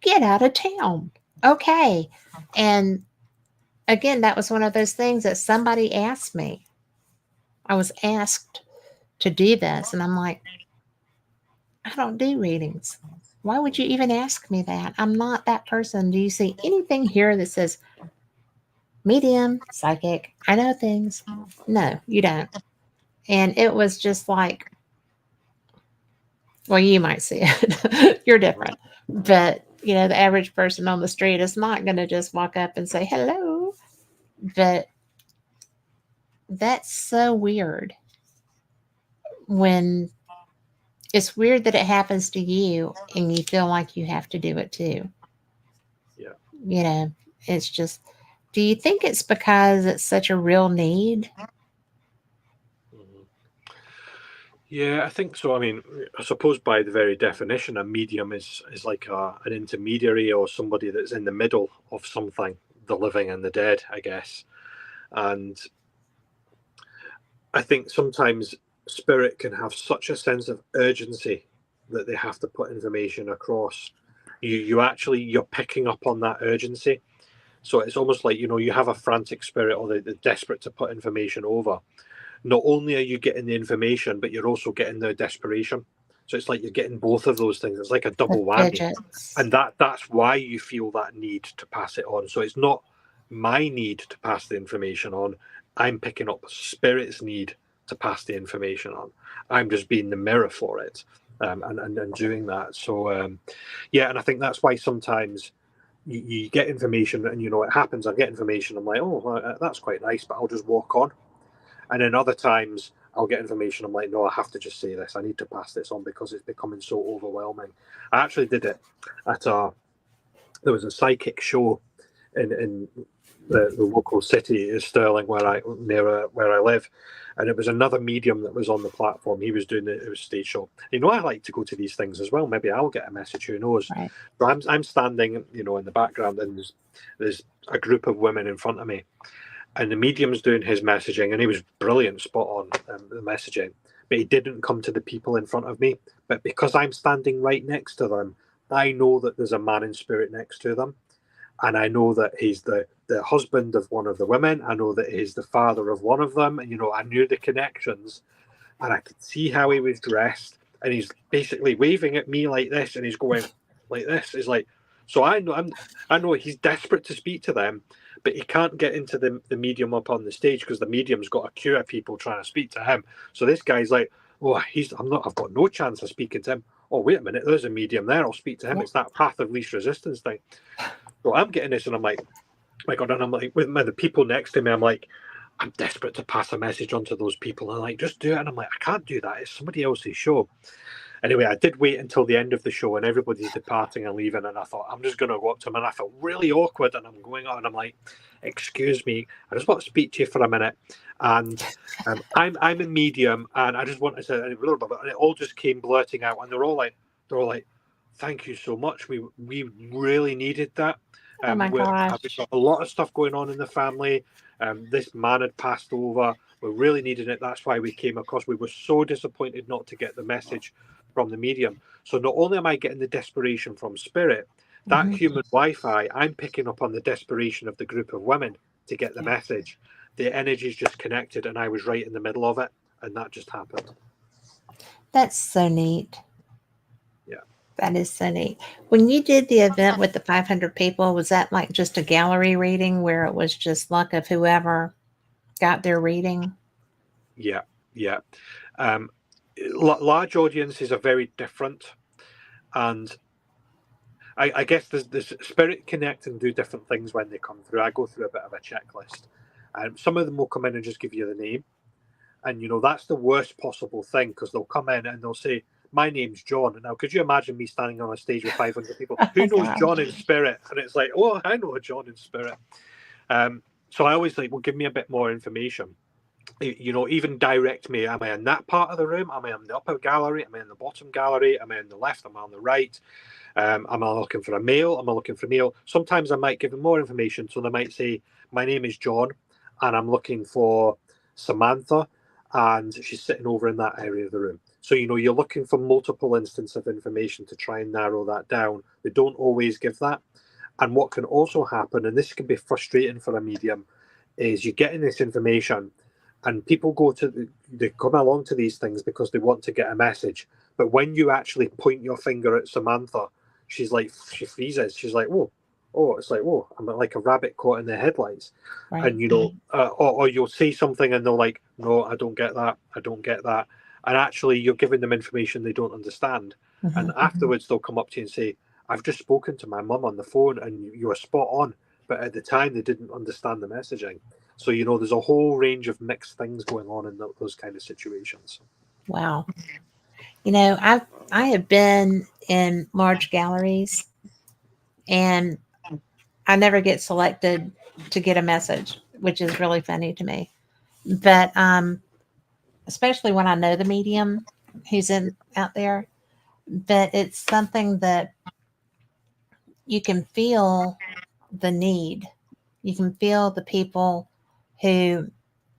get out of town. Okay. And again, that was one of those things that somebody asked me. I was asked to do this. And I'm like, I don't do readings. Why would you even ask me that? I'm not that person. Do you see anything here that says medium, psychic, I know things? No, you don't. And it was just like, well, you might see it. You're different. But, the average person on the street is not going to just walk up and say hello. But that's so weird. When it's weird that it happens to you and you feel like you have to do it too. Yeah. It's just, do you think it's because it's such a real need? Yeah, I think so. I mean, I suppose by the very definition, a medium is like an intermediary or somebody that's in the middle of something, the living and the dead, I guess. And I think sometimes spirit can have such a sense of urgency that they have to put information across. You're picking up on that urgency. So it's almost like, you have a frantic spirit or they're desperate to put information over. Not only are you getting the information, but you're also getting their desperation. So it's like you're getting both of those things. It's like a double whammy. And that's why you feel that need to pass it on. So it's not my need to pass the information on. I'm picking up spirit's need to pass the information on. I'm just being the mirror for it, and doing that. So yeah, and I think that's why sometimes you get information and it happens. I get information, I'm like, oh, that's quite nice, but I'll just walk on. And then other times I'll get information, I'm like, no, I have to just say this. I need to pass this on because it's becoming so overwhelming. I actually did it at there was a psychic show in the local city is Stirling, near where I live, and it was another medium that was on the platform. He was doing it was a stage show. I like to go to these things as well. Maybe I'll get a message. Who knows? Right. But I'm standing, in the background, and there's a group of women in front of me, and the medium's doing his messaging, and he was brilliant, spot on the messaging. But he didn't come to the people in front of me. But because I'm standing right next to them, I know that there's a man in spirit next to them. And I know that he's the husband of one of the women. I know that he's the father of one of them. And, I knew the connections. And I could see how he was dressed. And he's basically waving at me like this. And he's going like this. It's like, so I know he's desperate to speak to them. But he can't get into the medium up on the stage because the medium's got a queue of people trying to speak to him. So this guy's like, oh, I've got no chance of speaking to him. Oh, wait a minute, there's a medium there. I'll speak to him. It's that path of least resistance thing. So I'm getting this, and I'm like, my God, and I'm like, with the people next to me, I'm like, I'm desperate to pass a message on to those people. And like, just do it. And I'm like, I can't do that. It's somebody else's show. Anyway, I did wait until the end of the show and everybody's departing and leaving. And I thought, I'm just going to go up to him. And I felt really awkward. And I'm going on. And I'm like, excuse me, I just want to speak to you for a minute. And I'm a medium. And I just want to say, and it all just came blurting out. And they're all like, thank you so much. We really needed that. Oh my gosh. We've got a lot of stuff going on in the family. This man had passed over. We really needed it. That's why we came across. We were so disappointed not to get the message from the medium. So not only am I getting the desperation from spirit, that human Wi-Fi, I'm picking up on the desperation of the group of women to get the message. The energy's just connected, and I was right in the middle of it, and that just happened. That's so neat. Yeah. That is so neat. When you did the event with the 500 people, was that like just a gallery reading where it was just luck of whoever got their reading? Yeah. Large audiences are very different, and I guess there's spirit connect and do different things when they come through. I go through a bit of a checklist, and some of them will come in and just give you the name, and that's the worst possible thing because they'll come in and they'll say, my name's John. Now, could you imagine me standing on a stage with 500 people? Who knows John in spirit? And it's like, oh, I know a John in spirit. So I always like, well, give me a bit more information. Even direct me. Am I in that part of the room? Am I in the upper gallery? Am I in the bottom gallery? Am I on the left? Am I on the right? Am I looking for a male? Am I looking for a male? Sometimes I might give them more information. So they might say, my name is John, and I'm looking for Samantha, and she's sitting over in that area of the room. So, you're looking for multiple instances of information to try and narrow that down. They don't always give that. And what can also happen, and this can be frustrating for a medium, is you're getting this information and people they come along to these things because they want to get a message. But when you actually point your finger at Samantha, she freezes. She's like, oh, it's like, oh, I'm like a rabbit caught in the headlights. Right. And, or you'll say something and they're like, no, I don't get that. I don't get that. And actually you're giving them information they don't understand. And afterwards they'll come up to you and say, I've just spoken to my mum on the phone and you were spot on. But at the time they didn't understand the messaging. So, there's a whole range of mixed things going on in those kind of situations. Wow. I have been in large galleries and I never get selected to get a message, which is really funny to me. But especially when I know the medium who's out there, but it's something that you can feel the need. You can feel the people who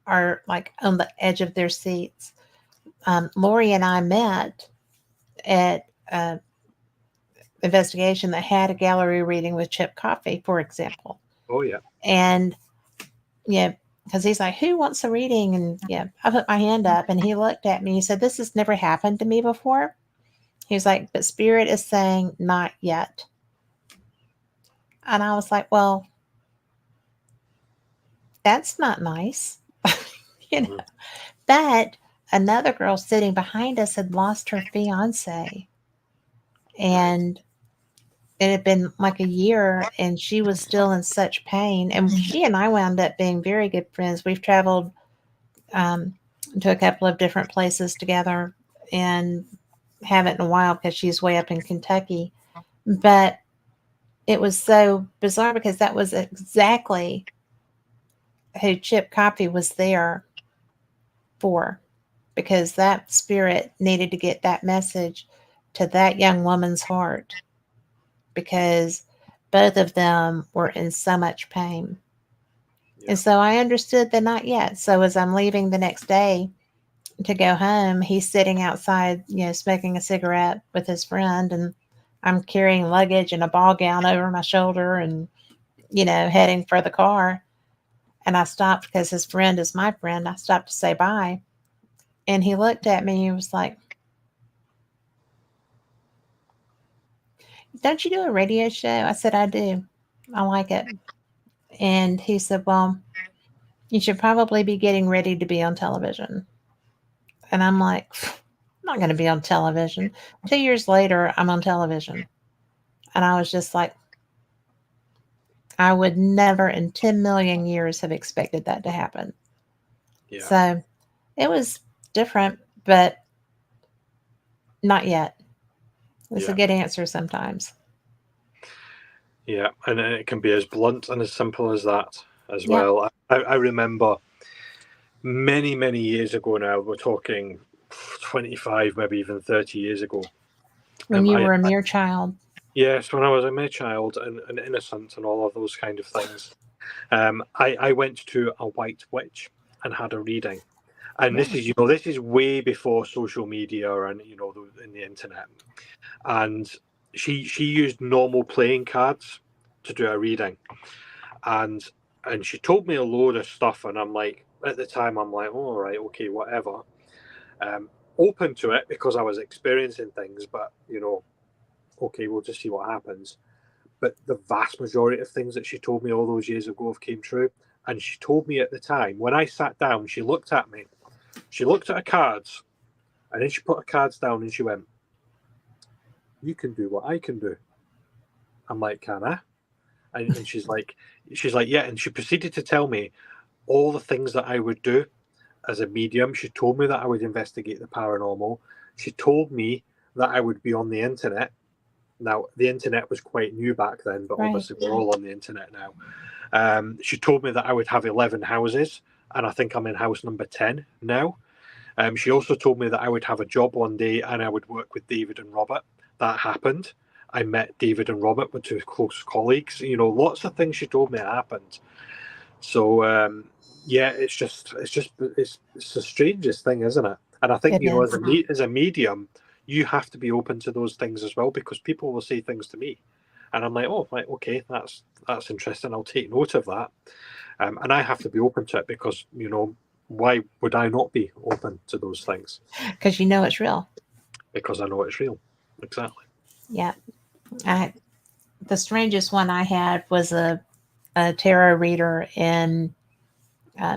are like on the edge of their seats. Lori and I met at an investigation that had a gallery reading with Chip Coffey, for example. Oh, yeah. And, because he's like, who wants a reading? And I put my hand up and he looked at me. He said, this has never happened to me before. He was like, but Spirit is saying not yet. And I was like, well, that's not nice, But another girl sitting behind us had lost her fiance, Right. and it had been like a year, and she was still in such pain. And she and I wound up being very good friends. We've traveled um, to a couple of different places together, and haven't in a while because she's way up in Kentucky. But it was so bizarre because that was exactly who Chip Coffey was there for, because that spirit needed to get that message to that young woman's heart, because both of them were in so much pain. Yeah. And so I understood the not yet. So as I'm leaving the next day to go home, he's sitting outside, smoking a cigarette with his friend, and I'm carrying luggage and a ball gown over my shoulder and, heading for the car. And I stopped because his friend is my friend. I stopped to say bye. And he looked at me and was like, "Don't you do a radio show?" I said, "I do. I like it." And he said, "Well, you should probably be getting ready to be on television." And I'm like, "I'm not going to be on television." 2 years later, I'm on television. And I was just like, I would never in 10 million years have expected that to happen. Yeah. So it was different, but not yet. It's a Yeah. good answer sometimes. Yeah. And it can be as blunt and as simple as that as Yep. well. I remember many, many years ago now, we're talking 25, maybe even 30 years ago. When you I were a mere child. Yes, when I was a mere child and innocent and all of those kind of things, I went to a white witch and had a reading. And this Really? is, this is way before social media and, in the internet. And she used normal playing cards to do a reading. And she told me a load of stuff. And I'm like, at the time, I'm like, all right, okay, whatever. Open to it because I was experiencing things, but, okay, we'll just see what happens. But the vast majority of things that she told me all those years ago have came true. And she told me at the time, when I sat down, she looked at me, she looked at her cards, and then she put her cards down and she went, "You can do what I can do." I'm like, "Can I?" And she's like, "Yeah." And she proceeded to tell me all the things that I would do as a medium. She told me that I would investigate the paranormal. She told me that I would be on the internet. Now, the internet was quite new back then, but Right. obviously we're all on the internet now. She told me that I would have 11 houses, and I think I'm in house number 10 now. She also told me that I would have a job one day and I would work with David and Robert. That happened. I met David and Robert, were two close colleagues. Lots of things she told me happened. So yeah, it's the strangest thing, isn't it? And I think It is. as a medium, you have to be open to those things as well, because people will say things to me, and I'm like, oh, right, okay, that's interesting. I'll take note of that, and I have to be open to it because why would I not be open to those things? Because you know it's real. Because I know it's real. Exactly. Yeah. The strangest one I had was a tarot reader in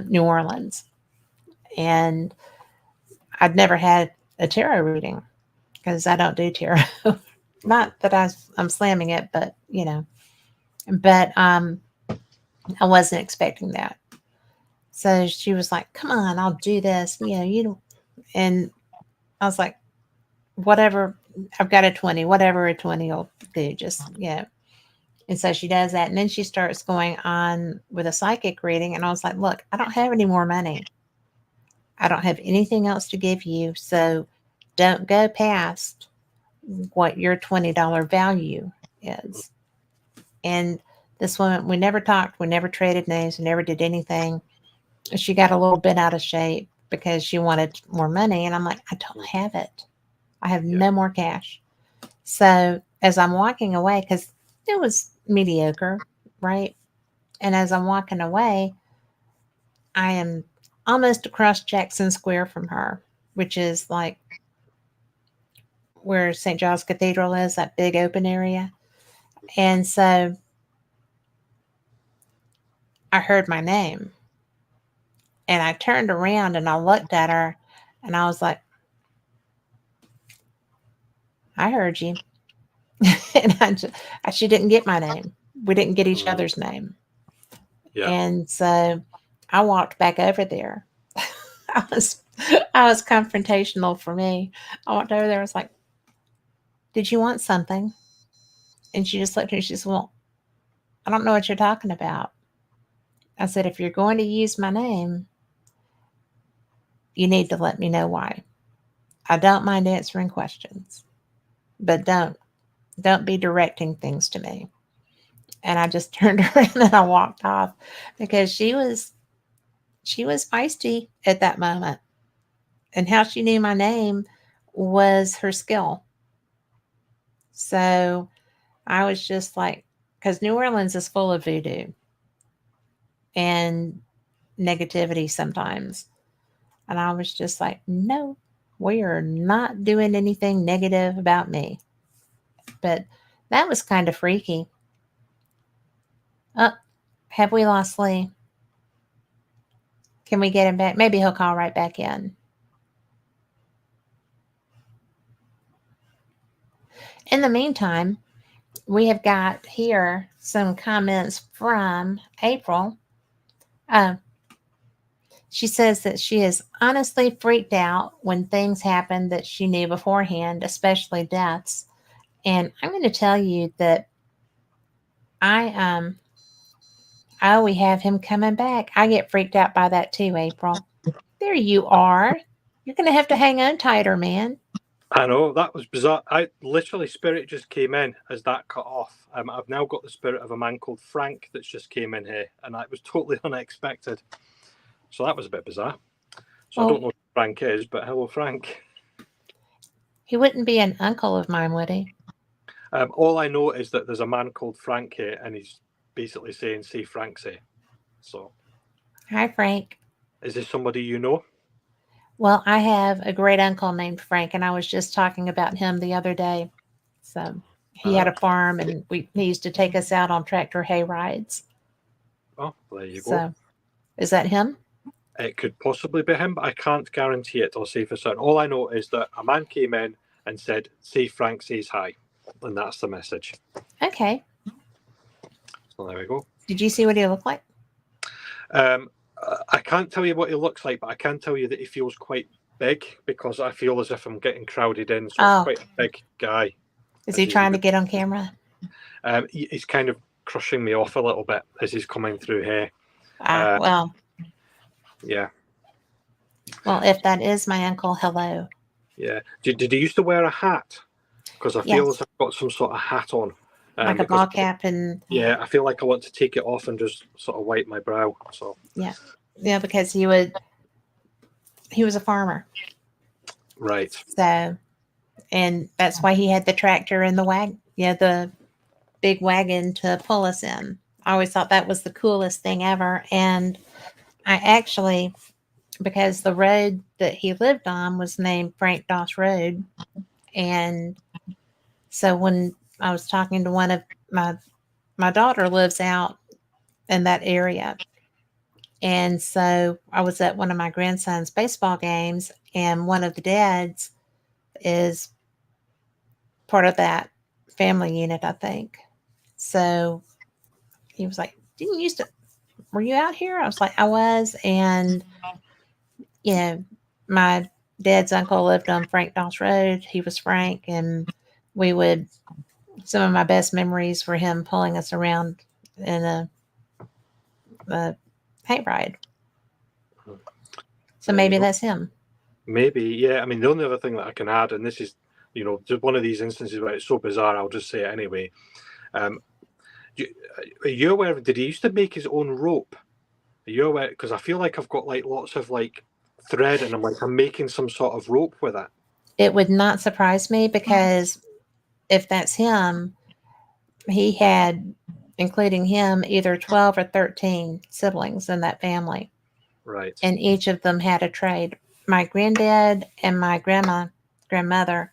New Orleans. And I'd never had a tarot reading because I don't do tarot. Not that I'm slamming it, but but I wasn't expecting that. So she was like, "Come on, I'll do this." And I was like, "Whatever. I've got a 20. Whatever a 20 will do. Just And so she does that, and then she starts going on with a psychic reading, and I was like, "Look, I don't have any more money. I don't have anything else to give you, so don't go past what your $20 value is." And this woman, we never talked, we never traded names, we never did anything. She got a little bit out of shape because she wanted more money, and I'm like, "I don't have it. I have Yeah. no more cash." So as I'm walking away, because it was mediocre, right? And as I'm walking away, I am almost across Jackson Square from her, which is like where St. Giles Cathedral is, that big open area. And so I heard my name, And I turned around and I looked at her and I was like, I heard you. And she didn't get my name. We didn't get each other's name. Yeah. And so I walked back over there. I was I was confrontational for me. I walked over there. I was like, "Did you want something?" And she just looked at me. She said, "Well, I don't know what you're talking about." I said, "If you're going to use my name, you need to let me know why. I don't mind answering questions, but don't be directing things to me." And I just turned around and I walked off because she was feisty at that moment. And how she knew my name was her skill. So I was just like, because New Orleans is full of voodoo and negativity sometimes. And I was just like, no, we are not doing anything negative about me. But that was kind of freaky. Oh, have we lost Lee? Can we get him back? Maybe he'll call right back in. In the meantime, we have got here some comments from April. She says that she is honestly freaked out when things happen that she knew beforehand, especially deaths. And I'm going to tell you that I we have him coming back. I get freaked out by that too, April. There you are. You're going to have to hang on tighter, man. I know, that was bizarre. I literally, spirit just came in as that cut off. I've now got the spirit of a man called Frank that's just came in here, and that was totally unexpected. So that was a bit bizarre. So I don't know who Frank is, but hello, Frank. He wouldn't be an uncle of mine, would he? All I know is that there's a man called Frank here, and he's basically saying, "See Frank say." So, Hi, Frank. is this somebody you know? Well, I have a great uncle named Frank, and I was just talking about him the other day. So he had a farm, and he used to take us out on tractor hay rides. Oh, there you go. So, is that him? It could possibly be him, but I can't guarantee it or say for certain. All I know is that a man came in and said, "See Frank says hi," and that's the message. Okay. So there we go. Did you see what he looked like? I can't tell you what he looks like, but I can tell you that he feels quite big because I feel as if I'm getting crowded in. So he's quite a big guy. Is he trying to get on camera? He's kind of crushing me off a little bit as he's coming through here. Well. Yeah. Well, if that is my uncle, hello. Yeah. Did he used to wear a hat? Because I feel as if I've got some sort of hat on. Like a ball cap and... Yeah, I feel like I want to take it off and just sort of wipe my brow. So yeah. Yeah, because he was a farmer. Right. So, and that's why he had the tractor and the wagon, the big wagon to pull us in. I always thought that was the coolest thing ever. And I actually, because the road that he lived on was named Frank Doss Road. And so when I was talking to one of my daughter lives out in that area. And so I was at one of my grandson's baseball games, and one of the dads is part of that family unit, I think. So he was like, were you out here? I was like, I was. And, my dad's uncle lived on Frank Doss Road. He was Frank. And some of my best memories were him pulling us around in a hayride. So maybe that's him. Maybe, yeah. I mean, the only other thing that I can add, and this is, just one of these instances where it's so bizarre, I'll just say it anyway. Are you aware did he used to make his own rope? Are you aware? Because I feel like I've got like lots of like thread, and I'm making some sort of rope with it. It would not surprise me, because if that's him, he had, including him, either 12 or 13 siblings in that family. Right. And each of them had a trade. My granddad and my grandmother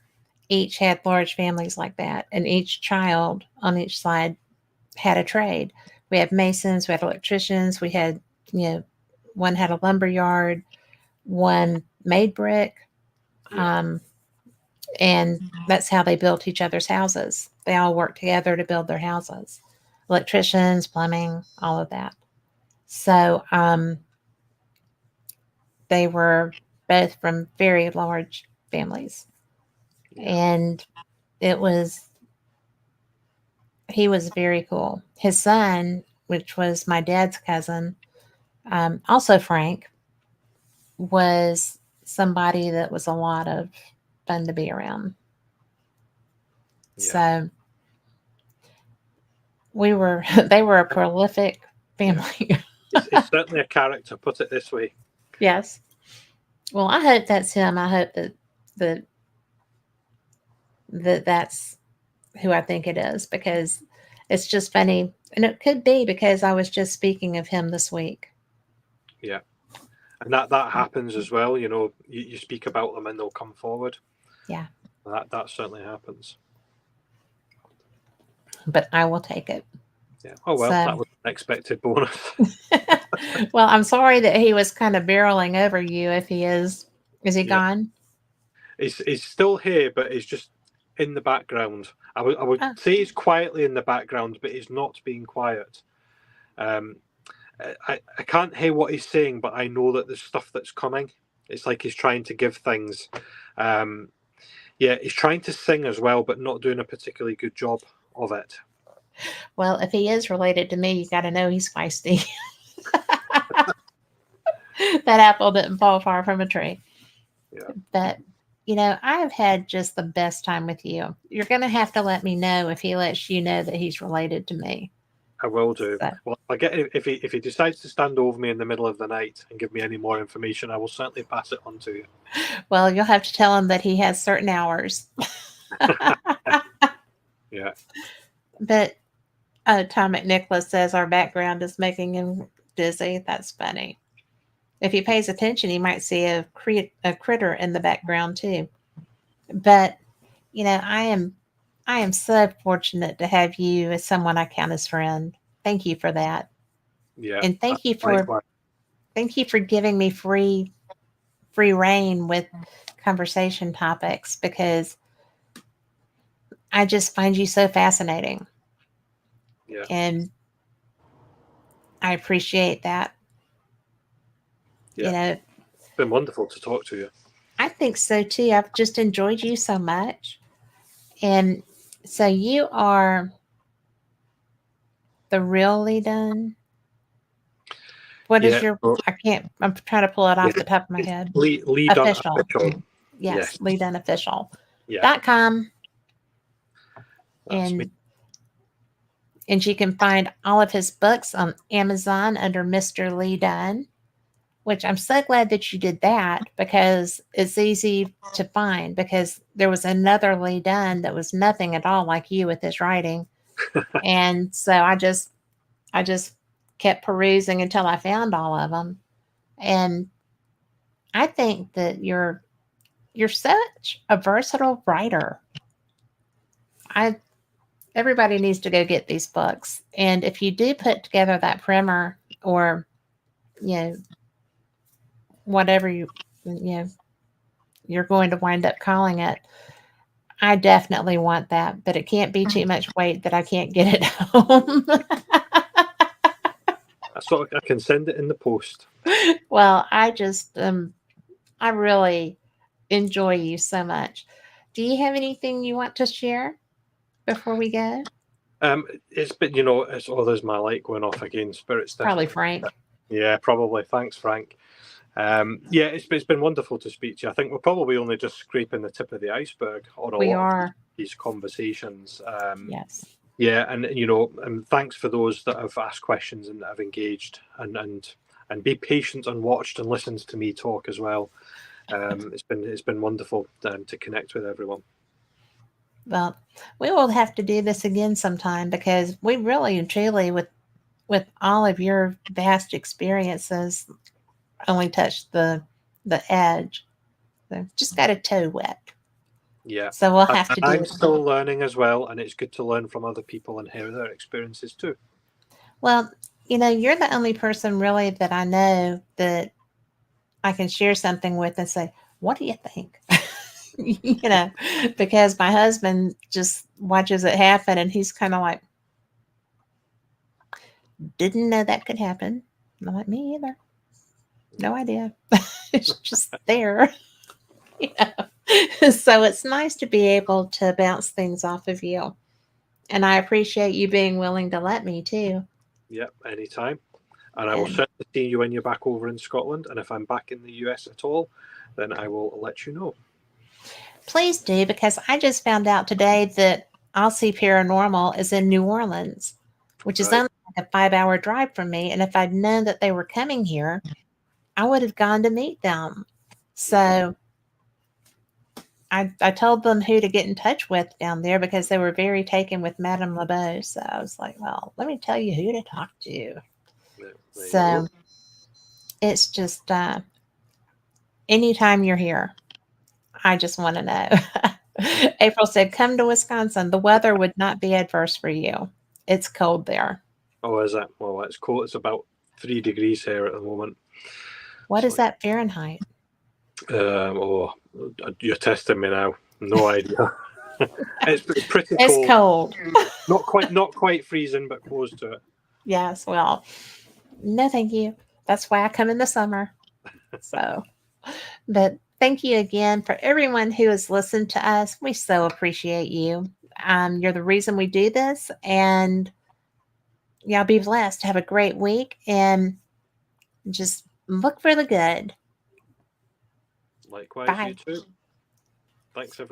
each had large families like that. And each child on each side had a trade. We had masons, we had electricians, we had, one had a lumber yard, one made brick, Yeah. and that's how they built each other's houses. They all worked together to build their houses, electricians, plumbing, all of that. So they were both from very large families, Yeah. and it was he was very cool. His son, which was my dad's cousin, also Frank, was somebody that was a lot of fun to be around. Yeah. So we were they were a prolific family. It's certainly a character, put it this way. Yes. Well, I hope that's him. I hope that that's who I think it is, because it's just funny, and it could be because I was just speaking of him this week. Yeah. And that happens as well. You speak about them and they'll come forward. Yeah. That certainly happens. But I will take it. Yeah. Oh well, that was an expected bonus. Well, I'm sorry that he was kind of barreling over you. If he is he gone? He's still here, but he's just in the background. I would say he's quietly in the background, but he's not being quiet. I can't hear what he's saying, but I know that there's stuff that's coming. It's like he's trying to give things. He's trying to sing as well, but not doing a particularly good job of it. Well, if he is related to me, you got to know he's feisty. That apple didn't fall far from a tree. Yeah. But, I have had just the best time with you. You're going to have to let me know if he lets you know that he's related to me. I will do. So. Well, if he decides to stand over me in the middle of the night and give me any more information, I will certainly pass it on to you. Well, you'll have to tell him that he has certain hours. Yeah. But Tom McNicholas says our background is making him dizzy. That's funny. If he pays attention, he might see a critter in the background too. But I am so fortunate to have you as someone I count as friend. Thank you for that. Yeah. And thank you for giving me free reign with conversation topics, because I just find you so fascinating. Yeah. And I appreciate that. Yeah. It's been wonderful to talk to you. I think so too. I've just enjoyed you so much. And so you are the real Lee Dunn? What is your, I'm trying to pull it off the top of my head. Lee Dunn Official. Yes, Lee Dunn Official. Yeah. .com. And you can find all of his books on Amazon under Mr. Lee Dunn, which I'm so glad that you did that, because it's easy to find, because there was another Lee Dunn that was nothing at all like you with his writing. And so I just kept perusing until I found all of them. And I think that you're such a versatile writer. Everybody needs to go get these books. And if you do put together that primer, or whatever you're going to wind up calling it, I definitely want that, but it can't be too much weight that I can't get it home. I can send it in the post. Well, I just I really enjoy you so much. Do you have anything you want to share before we go? It's been, it's there's my light going off again. Spirit's probably Frank. Yeah, probably. Thanks, Frank. It's been wonderful to speak to you. I think we're probably only just scraping the tip of the iceberg on a lot of these conversations. Yes. Yeah, and and thanks for those that have asked questions and that have engaged and be patient and watched and listened to me talk as well. It's been wonderful to connect with everyone. Well, we will have to do this again sometime, because we really and truly, with all of your vast experiences, only touched the edge. So just got a toe wet. Yeah. So we'll have to do I'm still learning as well, and it's good to learn from other people and hear their experiences too. Well, You're the only person really that I know that I can share something with and say, "What do you think?" you know, because my husband just watches it happen and he's kind of like, didn't know that could happen. I'm like, me either. No idea. It's just there. So it's nice to be able to bounce things off of you. And I appreciate you being willing to let me too. Yep, anytime. And I will And certainly see you when you're back over in Scotland. And if I'm back in the US at all, then I will let you know. please do, because I just found out today that Aussie Paranormal is in New Orleans, which is Right. only like a 5 hour drive from me. And if I'd known that they were coming here, I would have gone to meet them. So I told them who to get in touch with down there because they were very taken with Madame LeBeau. So I was like, well, let me tell you who to talk to. Yeah, there you So go. it's just anytime you're here, I just want to know. April said, come to Wisconsin. The weather would not be adverse for you. It's cold there. Oh, is it? Well, it's cold. It's about 3 degrees here at the moment. What is So, that Fahrenheit? oh, you're testing me now. No idea. It's pretty It's cold. cold. Not quite freezing, but close to it. Yes. Well, no, thank you. That's why I come in the summer. So, but thank you again for everyone who has listened to us. We so appreciate you. You're the reason we do this, and y'all be blessed. Have a great week, and just look for the good. Likewise, Bye. you too. Thanks, everyone.